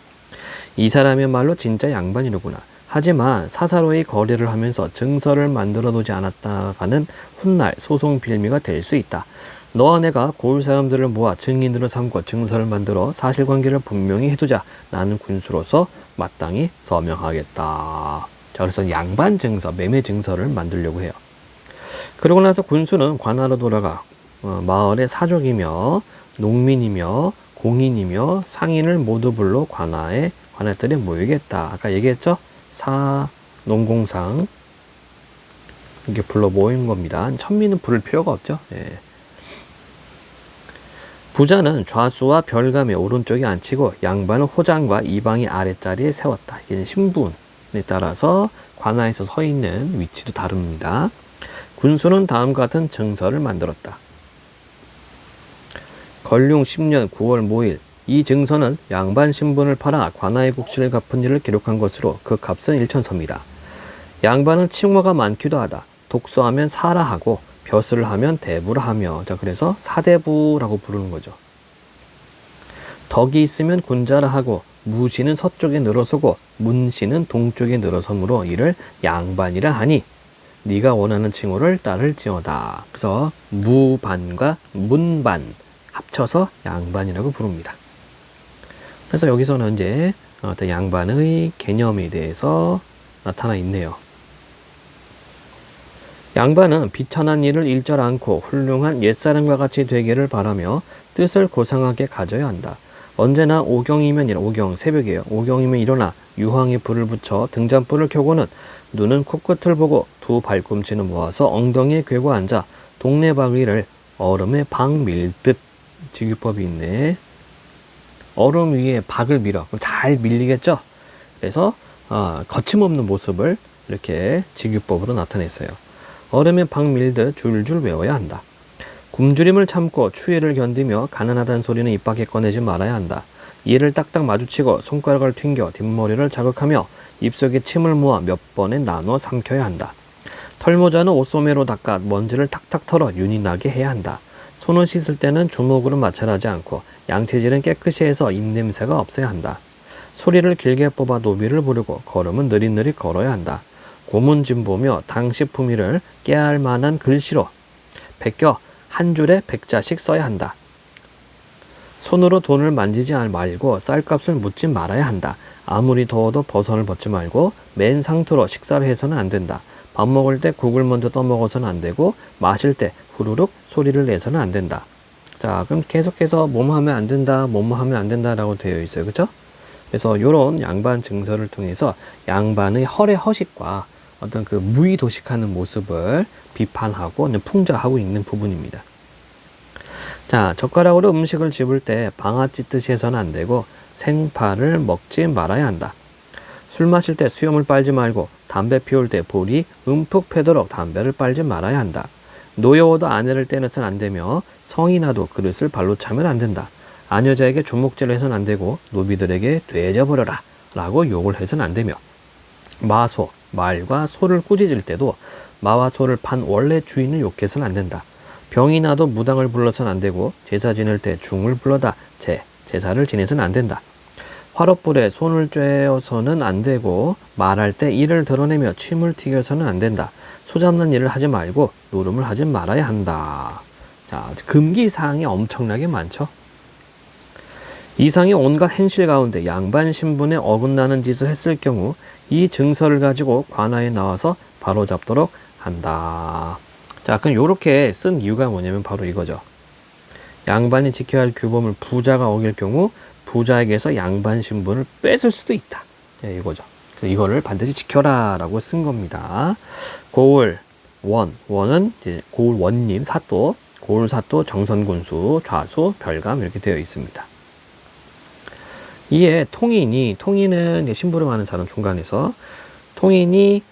이 사람이야말로 진짜 양반이로구나. 하지만 사사로이 거래를 하면서 증서를 만들어 두지 않았다가는 훗날 소송 빌미가 될 수 있다. 너와 내가 고을 사람들을 모아 증인으로 삼고 증서를 만들어 사실관계를 분명히 해두자. 나는 군수로서 마땅히 서명하겠다. 자, 그래서 양반 증서, 매매 증서를 만들려고 해요. 그러고 나서 군수는 관하로 돌아가 마을의 사족이며 농민이며 공인이며 상인을 모두 불러 관할들에 모이겠다. 아까 얘기했죠? 농공상 이게 불러 모인 겁니다. 천민은 부를 필요가 없죠. 예. 부자는 좌수와 별감의 오른쪽에 앉히고 양반은 호장과 이방이 아랫자리에 세웠다. 이게 신분에 따라서 관하에서 서 있는 위치도 다릅니다. 군수는 다음과 같은 증서를 만들었다. 건룡 10년 9월 5일 이 증서는 양반 신분을 팔아 관하의 국시를 갚은 일을 기록한 것으로 그 값은 1천서입니다. 양반은 칭호가 많기도 하다. 독서하면 사라 하고 벼슬을 하면 대부를 하며, 자, 그래서 사대부라고 부르는 거죠. 덕이 있으면 군자라 하고 무시는 서쪽에 늘어서고 문시는 동쪽에 늘어서므로 이를 양반이라 하니 네가 원하는 칭호를 따를지어다. 그래서 무반과 문반 합쳐서 양반이라고 부릅니다. 그래서 여기서는 이제 어떤 양반의 개념에 대해서 나타나 있네요. 양반은 비천한 일을 일절 않고 훌륭한 옛사람과 같이 되기를 바라며 뜻을 고상하게 가져야 한다. 언제나 오경 새벽이에요. 오경이면 일어나 유황에 불을 붙여 등잔불을 켜고는 눈은 코끝을 보고 두 발꿈치는 모아서 엉덩이에 괴고 앉아 동네 바위를 얼음에 박 밀듯. 직유법이 있네. 얼음 위에 박을 밀어. 그럼 잘 밀리겠죠? 그래서 거침없는 모습을 이렇게 직유법으로 나타냈어요. 얼음에 박 밀듯 줄줄 외워야 한다. 굶주림을 참고 추위를 견디며 가난하다는 소리는 입 밖에 꺼내지 말아야 한다. 이를 딱딱 마주치고 손가락을 튕겨 뒷머리를 자극하며 입속에 침을 모아 몇 번에 나눠 삼켜야 한다. 털모자는 옷소매로 닦아 먼지를 탁탁 털어 윤이 나게 해야 한다. 손을 씻을 때는 주먹으로 마찰하지 않고 양치질은 깨끗이 해서 입냄새가 없어야 한다. 소리를 길게 뽑아 노비를 부르고 걸음은 느릿느릿 걸어야 한다. 고문진보며 당시품위를 깨알 만한 글씨로 베껴 한 줄에 100자씩 써야 한다. 손으로 돈을 만지지 말고 쌀값을 묻지 말아야 한다. 아무리 더워도 버선을 벗지 말고 맨 상태로 식사를 해서는 안 된다. 밥 먹을 때 국을 먼저 떠먹어서는 안 되고 마실 때 후루룩 소리를 내서는 안 된다. 자, 그럼 계속해서 뭐뭐 하면 안 된다, 뭐뭐 하면 안 된다라고 되어 있어요. 그죠? 그래서 이런 양반 증서를 통해서 양반의 허례 허식과 어떤 그 무의도식하는 모습을 비판하고 풍자하고 있는 부분입니다. 자, 젓가락으로 음식을 집을 때 방아 찢듯이 해서는 안 되고 생파를 먹지 말아야 한다. 술 마실 때 수염을 빨지 말고 담배 피울 때 볼이 움푹 패도록 담배를 빨지 말아야 한다. 노여워도 아내를 때려서는 안 되며 성이 나도 그릇을 발로 차면 안 된다. 아녀자에게 주먹질을 해서는 안 되고 노비들에게 되져버려라 라고 욕을 해서는 안 되며 마소, 말과 소를 꾸짖을 때도 마와 소를 판 원래 주인을 욕해서는 안 된다. 병이 나도 무당을 불러서는 안 되고 제사 지낼 때 중을 불러다 제사를 지내서는 안 된다. 화롯불에 손을 쬐어서는 안 되고 말할 때 이를 드러내며 침을 튀겨서는 안 된다. 소잡는 일을 하지 말고 노름을 하지 말아야 한다. 자, 금기사항이 엄청나게 많죠. 이상의 온갖 행실 가운데 양반 신분에 어긋나는 짓을 했을 경우 이 증서를 가지고 관아에 나와서 바로잡도록 한다. 자, 그럼 이렇게 쓴 이유가 뭐냐면 바로 이거죠. 양반이 지켜야 할 규범을 부자가 어길 경우 부자에게서 양반 신분을 뺏을 수도 있다. 네, 이거죠. 이거를 반드시 지켜라 라고 쓴 겁니다. 고을 원은 이제 고을 원님 사또, 고을 사또 정선군수 좌수 별감 이렇게 되어 있습니다. 이에 통인은 이제 심부름하는 사람 중간에서 통인이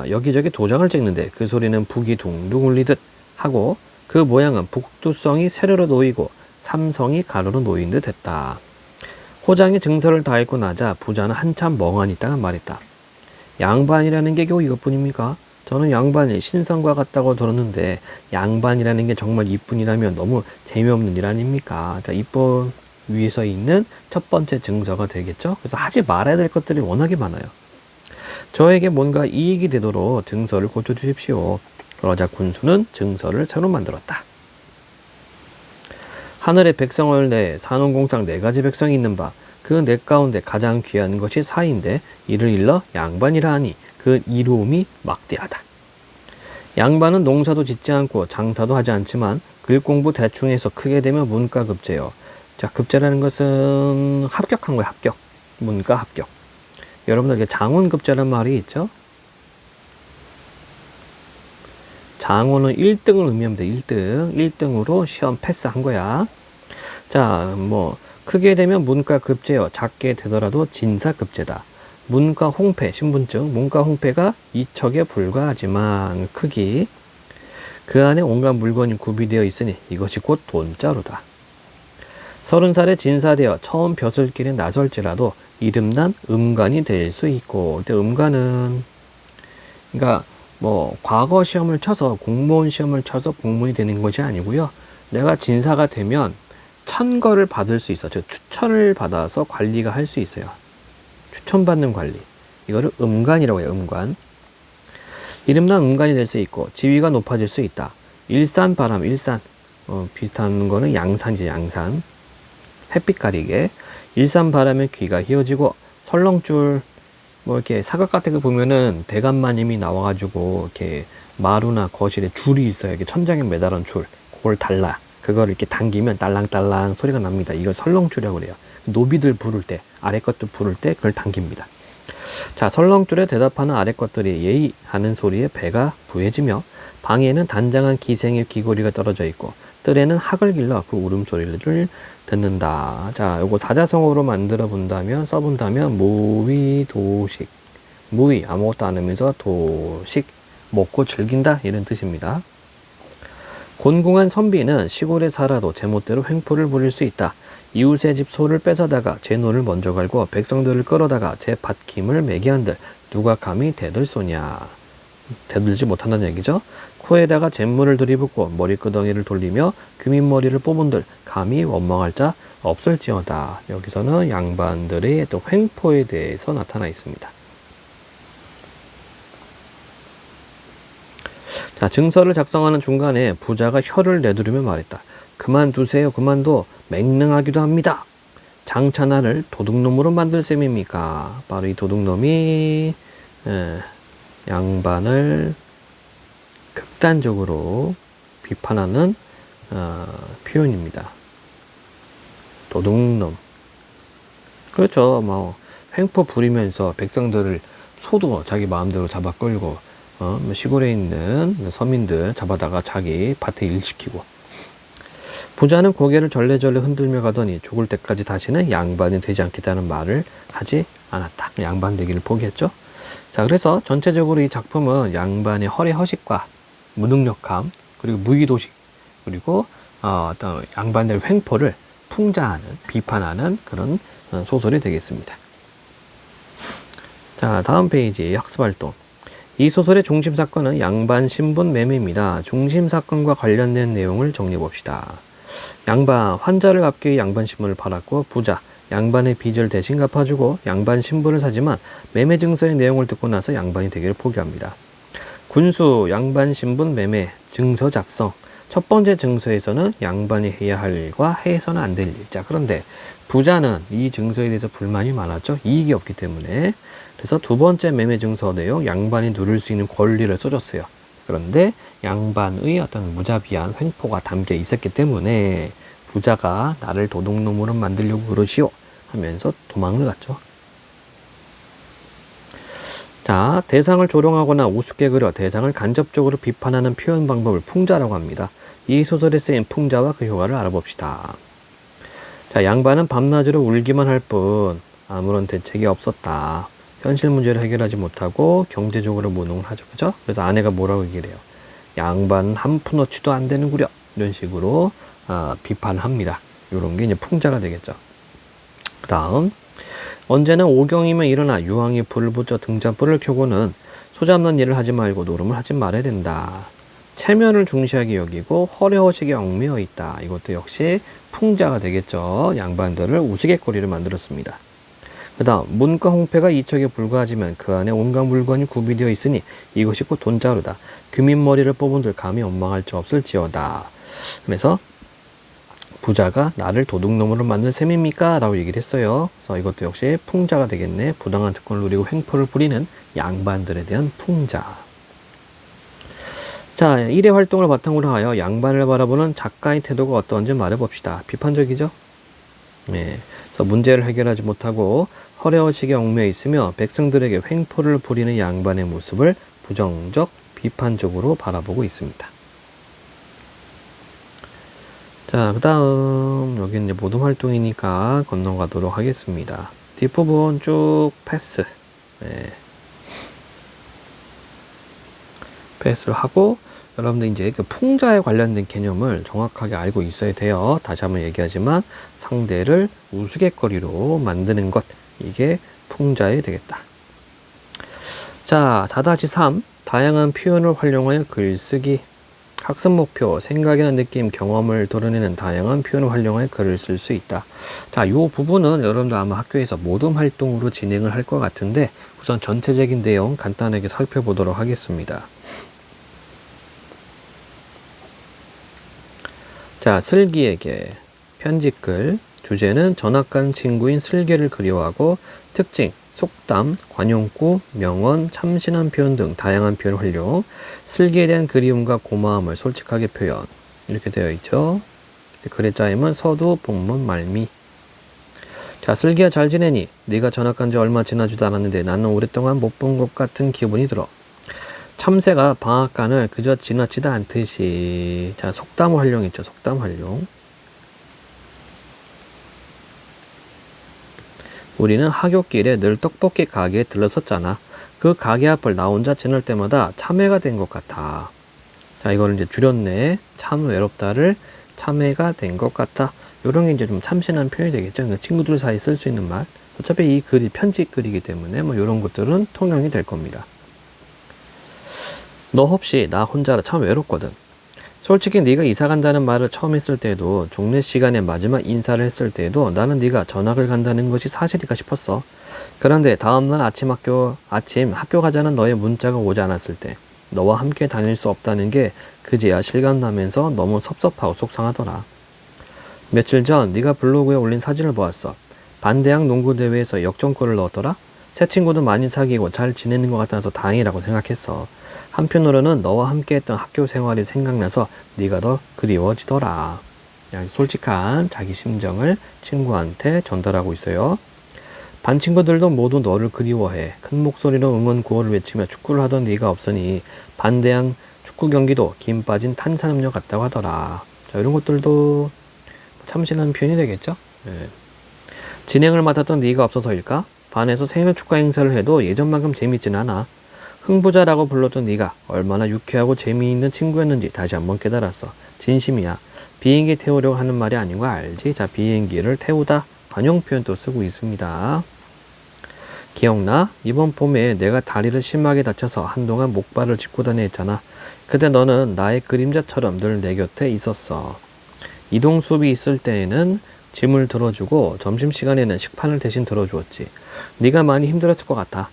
여기저기 도장을 찍는데 그 소리는 북이 둥둥 울리듯 하고 그 모양은 북두성이 세로로 놓이고 삼성이 가로로 놓인 듯 했다. 호장이 증서를 다 읽고 나자 부자는 한참 멍하니 있다가 말했다. 양반이라는 게 겨우 이것뿐입니까? 저는 양반이 신성과 같다고 들었는데 양반이라는 게 정말 이뿐이라면 너무 재미없는 일 아닙니까? 자, 이뿐 위에서 있는 첫 번째 증서가 되겠죠. 그래서 하지 말아야 될 것들이 워낙에 많아요. 저에게 뭔가 이익이 되도록 증서를 고쳐주십시오. 그러자 군수는 증서를 새로 만들었다. 하늘에 백성을 내 산원공상 4가지 백성이 있는 바 그 네 가운데 가장 귀한 것이 사인데 이를 일러 양반이라 하니 그 이로움이 막대하다. 양반은 농사도 짓지 않고 장사도 하지 않지만 글 공부 대충 해서 크게 되면 문과급제요. 자, 급제라는 것은 합격한 거예요. 합격. 문과 합격. 여러분들 장원급제라는 말이 있죠. 장원은 1등을 의미합니다. 1등으로 시험 패스한 거야. 자, 크게 되면 문과급제요. 작게 되더라도 진사급제다. 문과 홍패, 신분증, 문과 홍패가 2척에 불과하지만 크기 그 안에 온갖 물건이 구비되어 있으니 이것이 곧 돈자루다. 30살에 진사되어 처음 벼슬길에 나설지라도 이름난 음관이 될 수 있고, 근데 음관은 그러니까 과거 시험을 쳐서 공무원 시험을 쳐서 공무원이 되는 것이 아니고요. 내가 진사가 되면 천거를 받을 수 있어. 즉 추천을 받아서 관리가 할 수 있어요. 추천받는 관리. 이거를 음관이라고 해요. 음관. 이름난 음관이 될 수 있고 지위가 높아질 수 있다. 일산바람, 일산. 비슷한 거는 양산이지, 양산. 햇빛 가리개. 일산바람에 귀가 휘어지고 설렁줄 이렇게 사각 같은 거 보면은 대감마님이 나와가지고 이렇게 마루나 거실에 줄이 있어요. 이렇게 천장에 매달은 줄. 그걸 달라. 그걸 이렇게 당기면 딸랑딸랑 소리가 납니다. 이걸 설렁줄이라고 그래요. 노비들 부를 때, 아래 것들 부를 때 그걸 당깁니다. 자, 설렁줄에 대답하는 아래 것들이 예의 하는 소리에 배가 부해지며 방에는 단장한 기생의 귀고리가 떨어져 있고 뜰에는 학을 길러 그 울음소리를 듣는다. 자, 요거 사자성어로 써본다면 무위도식. 무위, 아무것도 안 하면서 도식, 먹고 즐긴다 이런 뜻입니다. 곤궁한 선비는 시골에 살아도 제멋대로 횡포를 부릴 수 있다. 이웃의 집 소를 뺏어다가 제 논을 먼저 갈고 백성들을 끌어다가 제 밭김을 매게 한들 누가 감히 대들소냐. 대들지 못한다는 얘기죠. 코에다가 잿물을 들이붓고 머리끄덩이를 돌리며 귀민머리를 뽑은들 감히 원망할 자 없을지어다. 여기서는 양반들의 또 횡포에 대해서 나타나 있습니다. 자, 증서를 작성하는 중간에 부자가 혀를 내두르며 말했다. 그만두세요. 그만둬. 맹랑하기도 합니다. 장차나를 도둑놈으로 만들 셈입니까? 바로 이 도둑놈이 양반을 극단적으로 비판하는 표현입니다. 도둑놈. 그렇죠. 횡포 부리면서 백성들을 소도 자기 마음대로 잡아 끌고 시골에 있는 서민들 잡아다가 자기 밭에 일시키고. 부자는 고개를 절레절레 흔들며 가더니 죽을 때까지 다시는 양반이 되지 않겠다는 말을 하지 않았다. 양반 되기를 포기했죠. 자, 그래서 전체적으로 이 작품은 양반의 허례허식과 무능력함, 그리고 무의도식, 그리고 어떤 양반들의 횡포를 풍자하는, 비판하는 그런 소설이 되겠습니다. 자, 다음 페이지 학습활동. 이 소설의 중심 사건은 양반 신분 매매입니다. 중심 사건과 관련된 내용을 정리해 봅시다. 양반, 환자를 갚기 위해 양반 신분을 팔았고 부자, 양반의 빚을 대신 갚아주고 양반 신분을 사지만 매매 증서의 내용을 듣고 나서 양반이 되기를 포기합니다. 군수, 양반 신분 매매, 증서 작성. 첫 번째 증서에서는 양반이 해야 할 일과 해서는 안 될 일. 자, 그런데 부자는 이 증서에 대해서 불만이 많았죠. 이익이 없기 때문에. 그래서 두 번째 매매 증서 내용, 양반이 누릴 수 있는 권리를 써줬어요. 그런데 양반의 어떤 무자비한 횡포가 담겨 있었기 때문에 부자가 나를 도둑놈으로 만들려고 그러시오 하면서 도망을 갔죠. 자, 대상을 조롱하거나 우습게 그려 대상을 간접적으로 비판하는 표현 방법을 풍자라고 합니다. 이 소설에 쓰인 풍자와 그 효과를 알아봅시다. 자, 양반은 밤낮으로 울기만 할 뿐 아무런 대책이 없었다. 현실 문제를 해결하지 못하고 경제적으로 무능을 하죠. 그죠? 그래서 아내가 뭐라고 얘기를 해요? 양반은 한 푼어치도 안 되는구려. 이런 식으로 비판을 합니다. 이런 게 이제 풍자가 되겠죠. 그 다음, 언제나 오경이면 일어나 유황이 불을 붙여 등잔불을 켜고는 소잡는 일을 하지 말고 노름을 하지 말아야 된다. 체면을 중시하게 여기고 허례허식에 얽매여 있다. 이것도 역시 풍자가 되겠죠. 양반들을 우스갯거리를 만들었습니다. 그 다음, 문과 홍패가 이척에 불과하지만 그 안에 온갖 물건이 구비되어 있으니 이것이 곧 돈자루다. 금인머리를 뽑은들 감히 원망할 자 없을지어다. 그래서 부자가 나를 도둑놈으로 만든 셈입니까? 라고 얘기를 했어요. 그래서 이것도 역시 풍자가 되겠네. 부당한 특권을 누리고 횡포를 부리는 양반들에 대한 풍자. 자, 1회 활동을 바탕으로 하여 양반을 바라보는 작가의 태도가 어떤지 말해봅시다. 비판적이죠? 네. 그래서 문제를 해결하지 못하고 허례허식에 얽매여 있으며 백성들에게 횡포를 부리는 양반의 모습을 부정적, 비판적으로 바라보고 있습니다. 자, 그 다음 여기는 이제 모둠 활동이니까 건너가도록 하겠습니다. 뒷부분 쭉 패스. 네. 패스를 하고 여러분들 이제 그 풍자에 관련된 개념을 정확하게 알고 있어야 돼요. 다시 한번 얘기하지만 상대를 우스갯거리로 만드는 것, 이게 풍자에 되겠다. 자, 4-3 다양한 표현을 활용하여 글쓰기. 학습 목표, 생각이나 느낌, 경험을 드러내는 다양한 표현을 활용하여 글을 쓸 수 있다. 자, 이 부분은 여러분들 아마 학교에서 모둠 활동으로 진행을 할 것 같은데 우선 전체적인 내용 간단하게 살펴보도록 하겠습니다. 자, 슬기에게 편지글. 주제는 전학 간 친구인 슬기를 그리워하고 특징, 속담, 관용구, 명언, 참신한 표현 등 다양한 표현 활용. 슬기에 대한 그리움과 고마움을 솔직하게 표현. 이렇게 되어 있죠. 글의 짜임은 서두, 본문, 말미. 자, 슬기야 잘 지내니? 네가 전학 간 지 얼마 지나지도 않았는데 나는 오랫동안 못 본 것 같은 기분이 들어. 참새가 방앗간을 그저 지나치지 않듯이. 자, 속담 활용 있죠. 속담 활용. 우리는 하굣길에 늘 떡볶이 가게에 들렀었잖아. 그 가게 앞을 나 혼자 지날 때마다 참외가 된 것 같아. 자, 이거를 이제 줄였네. 참 외롭다를 참외가 된 것 같다. 요런 게 이제 좀 참신한 표현이 되겠죠. 그러니까 친구들 사이에 쓸 수 있는 말. 어차피 이 글이 편지글이기 때문에 뭐 요런 것들은 통용이 될 겁니다. 너 없이 나 혼자라 참 외롭거든. 솔직히 네가 이사 간다는 말을 처음 했을 때도 종례 시간에 마지막 인사를 했을 때도 나는 네가 전학을 간다는 것이 사실일까 싶었어. 그런데 다음날 아침 학교 가자는 너의 문자가 오지 않았을 때 너와 함께 다닐 수 없다는 게 그제야 실감나면서 너무 섭섭하고 속상하더라. 며칠 전 네가 블로그에 올린 사진을 보았어. 반대항 농구대회에서 역전골을 넣었더라. 새 친구도 많이 사귀고 잘 지내는 것 같아서 다행이라고 생각했어. 한편으로는 너와 함께했던 학교 생활이 생각나서 네가 더 그리워지더라. 솔직한 자기 심정을 친구한테 전달하고 있어요. 반 친구들도 모두 너를 그리워해. 큰 목소리로 응원 구호를 외치며 축구를 하던 네가 없으니 반대항 축구 경기도 김 빠진 탄산음료 같다고 하더라. 자, 이런 것들도 참신한 표현이 되겠죠. 네. 진행을 맡았던 네가 없어서일까? 반에서 생일 축하 행사를 해도 예전만큼 재밌진 않아. 흥부자라고 불렀던 네가 얼마나 유쾌하고 재미있는 친구였는지 다시 한번 깨달았어. 진심이야. 비행기 태우려고 하는 말이 아닌 거 알지? 자, 비행기를 태우다 관용 표현도 쓰고 있습니다. 기억나? 이번 봄에 내가 다리를 심하게 다쳐서 한동안 목발을 짚고 다녔잖아. 그때 너는 나의 그림자처럼 늘 내 곁에 있었어. 이동 수업이 있을 때에는 짐을 들어주고 점심시간에는 식판을 대신 들어주었지. 네가 많이 힘들었을 것 같아.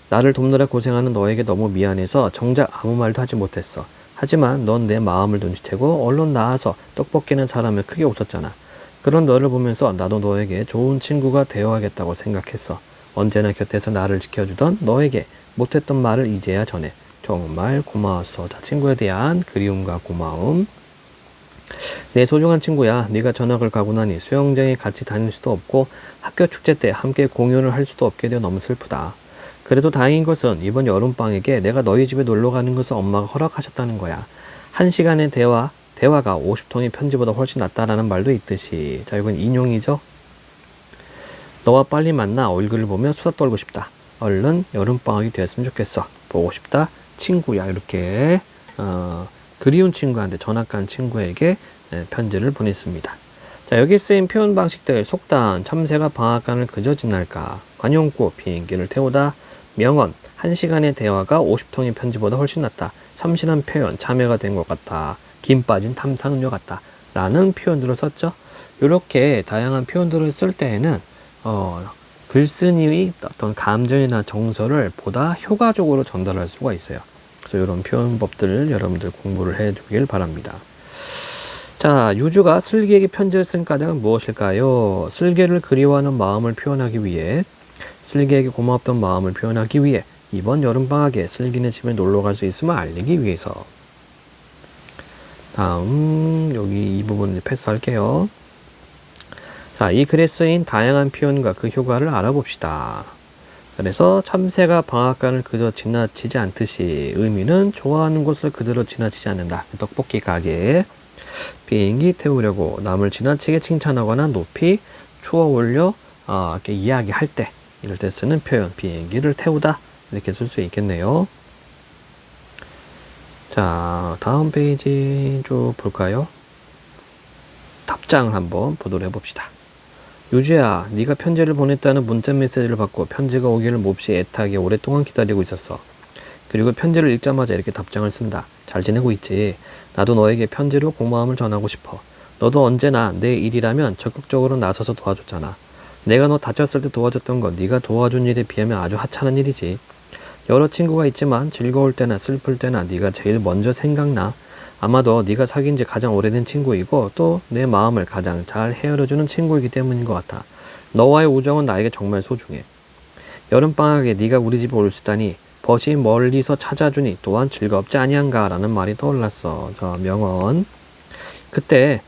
나를 돕느라 고생하는 너에게 너무 미안해서 정작 아무 말도 하지 못했어. 하지만 넌 내 마음을 눈치채고 얼른 나와서 떡볶이는 사람을 크게 웃었잖아. 그런 너를 보면서 나도 너에게 좋은 친구가 되어야겠다고 생각했어. 언제나 곁에서 나를 지켜주던 너에게 못했던 말을 이제야 전해. 정말 고마웠어. 자, 친구에 대한 그리움과 고마움. 내 소중한 친구야, 네가 전학을 가고 나니 수영장에 같이 다닐 수도 없고 학교 축제 때 함께 공연을 할 수도 없게 되어 너무 슬프다. 그래도 다행인 것은 이번 여름방학에 내가 너희 집에 놀러 가는 것을 엄마가 허락하셨다는 거야. 1시간의 대화가 50통의 편지보다 훨씬 낫다라는 말도 있듯이. 자, 이건 인용이죠. 너와 빨리 만나 얼굴을 보며 수다 떨고 싶다. 얼른 여름방학이 되었으면 좋겠어. 보고 싶다. 친구야. 이렇게 그리운 친구한테, 전학 간 친구에게 편지를 보냈습니다. 자, 여기 쓰인 표현 방식들. 속단, 참새가 방앗간을 그저 지날까. 관용구, 비행기를 태우다. 명언, 1시간의 대화가 50통의 편지보다 훨씬 낫다. 참신한 표현, 참여가 된 것 같다. 김 빠진 탐사능력 같다. 라는 표현들을 썼죠. 이렇게 다양한 표현들을 쓸 때에는 글쓴이의 어떤 감정이나 정서를 보다 효과적으로 전달할 수가 있어요. 그래서 이런 표현법들을 여러분들 공부를 해 주길 바랍니다. 자, 유주가 슬기에게 편지를 쓴 까닭은 무엇일까요? 슬기를 그리워하는 마음을 표현하기 위해, 슬기에게 고맙던 마음을 표현하기 위해, 이번 여름방학에 슬기네 집에 놀러갈 수 있음을 알리기 위해서. 다음, 여기 이 부분을 패스할게요. 자, 이 글에 쓰인 다양한 표현과 그 효과를 알아봅시다. 그래서 참새가 방앗간을 그저 지나치지 않듯이, 의미는 좋아하는 곳을 그대로 지나치지 않는다. 떡볶이 가게. 비행기 태우려고 남을 지나치게 칭찬하거나 높이 추어 올려 이렇게 이야기할 때, 이럴 때 쓰는 표현, 비행기를 태우다, 이렇게 쓸 수 있겠네요. 자, 다음 페이지 쭉 볼까요? 답장을 한번 보도록 해봅시다. 유주야, 네가 편지를 보냈다는 문자 메시지를 받고 편지가 오기를 몹시 애타게 오랫동안 기다리고 있었어. 그리고 편지를 읽자마자 이렇게 답장을 쓴다. 잘 지내고 있지? 나도 너에게 편지로 고마움을 전하고 싶어. 너도 언제나 내 일이라면 적극적으로 나서서 도와줬잖아. 내가 너 다쳤을 때 도와줬던 건 네가 도와준 일에 비하면 아주 하찮은 일이지. 여러 친구가 있지만 즐거울 때나 슬플 때나 네가 제일 먼저 생각나. 아마도 네가 사귄 지 가장 오래된 친구이고 또 내 마음을 가장 잘 헤아려주는 친구이기 때문인 것 같아. 너와의 우정은 나에게 정말 소중해. 여름방학에 네가 우리 집에 올 수 있다니 벗이 멀리서 찾아주니 또한 즐겁지 아니한가 라는 말이 떠올랐어. 저 명언. 그때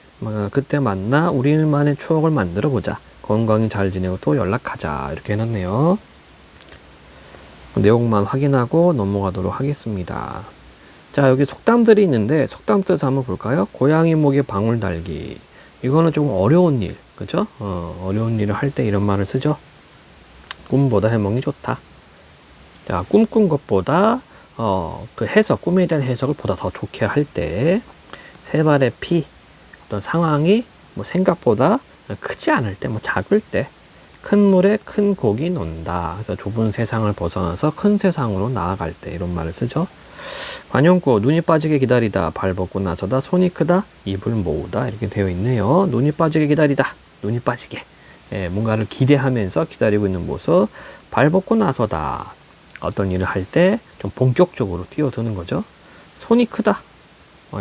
만나 우리만의 추억을 만들어 보자. 건강히 잘 지내고 또 연락하자. 이렇게 해놨네요. 내용만 확인하고 넘어가도록 하겠습니다. 자, 여기 속담들이 있는데 속담 뜻 한번 볼까요? 고양이 목에 방울 달기. 이거는 좀 어려운 일, 그죠? 어려운 일을 할 때 이런 말을 쓰죠. 꿈보다 해몽이 좋다. 자, 꿈꾼 것보다 그 해석, 꿈에 대한 해석을 보다 더 좋게 할 때, 세 발의 피, 어떤 상황이 뭐 생각보다 크지 않을 때, 뭐 작을 때, 큰 물에 큰 고기 논다. 그래서 좁은 세상을 벗어나서 큰 세상으로 나아갈 때 이런 말을 쓰죠. 관용구, 눈이 빠지게 기다리다, 발 벗고 나서다, 손이 크다, 입을 모으다, 이렇게 되어 있네요. 눈이 빠지게 기다리다, 눈이 빠지게, 뭔가를 기대하면서 기다리고 있는 모습. 발 벗고 나서다, 어떤 일을 할 때 좀 본격적으로 뛰어드는 거죠. 손이 크다,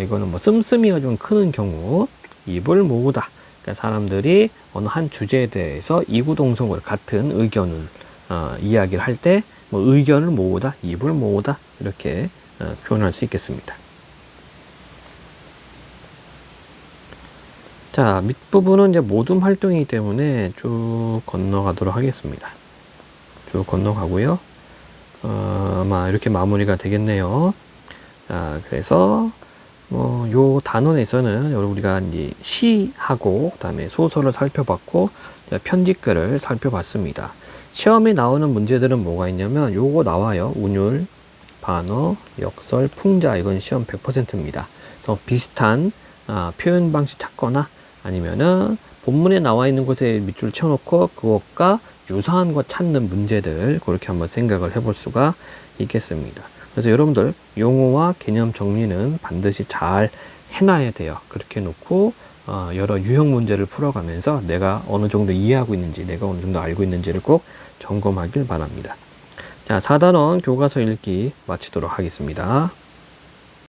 이거는 뭐 씀씀이가 좀 크는 경우. 입을 모으다, 그러니까 사람들이 어느 한 주제에 대해서 이구동성으로 같은 의견을 이야기를 할 때 뭐 의견을 모으다, 입을 모으다, 이렇게 표현할 수 있겠습니다. 자, 밑부분은 이제 모둠 활동이기 때문에 쭉 건너가도록 하겠습니다. 쭉 건너가고요. 아마 이렇게 마무리가 되겠네요. 자, 그래서 요 단원에서는 우리가 이제 시하고 그다음에 소설을 살펴봤고 편집글을 살펴봤습니다. 시험에 나오는 문제들은 뭐가 있냐면 요거 나와요. 운율, 반어, 역설, 풍자. 이건 시험 100%입니다. 그래서 비슷한 표현 방식 찾거나 아니면은 본문에 나와 있는 곳에 밑줄 쳐놓고 그것과 유사한 것 찾는 문제들, 그렇게 한번 생각을 해볼 수가 있겠습니다. 그래서 여러분들 용어와 개념 정리는 반드시 잘 해놔야 돼요. 그렇게 놓고 여러 유형 문제를 풀어가면서 내가 어느 정도 이해하고 있는지, 내가 어느 정도 알고 있는지를 꼭 점검하길 바랍니다. 자, 4단원 교과서 읽기 마치도록 하겠습니다.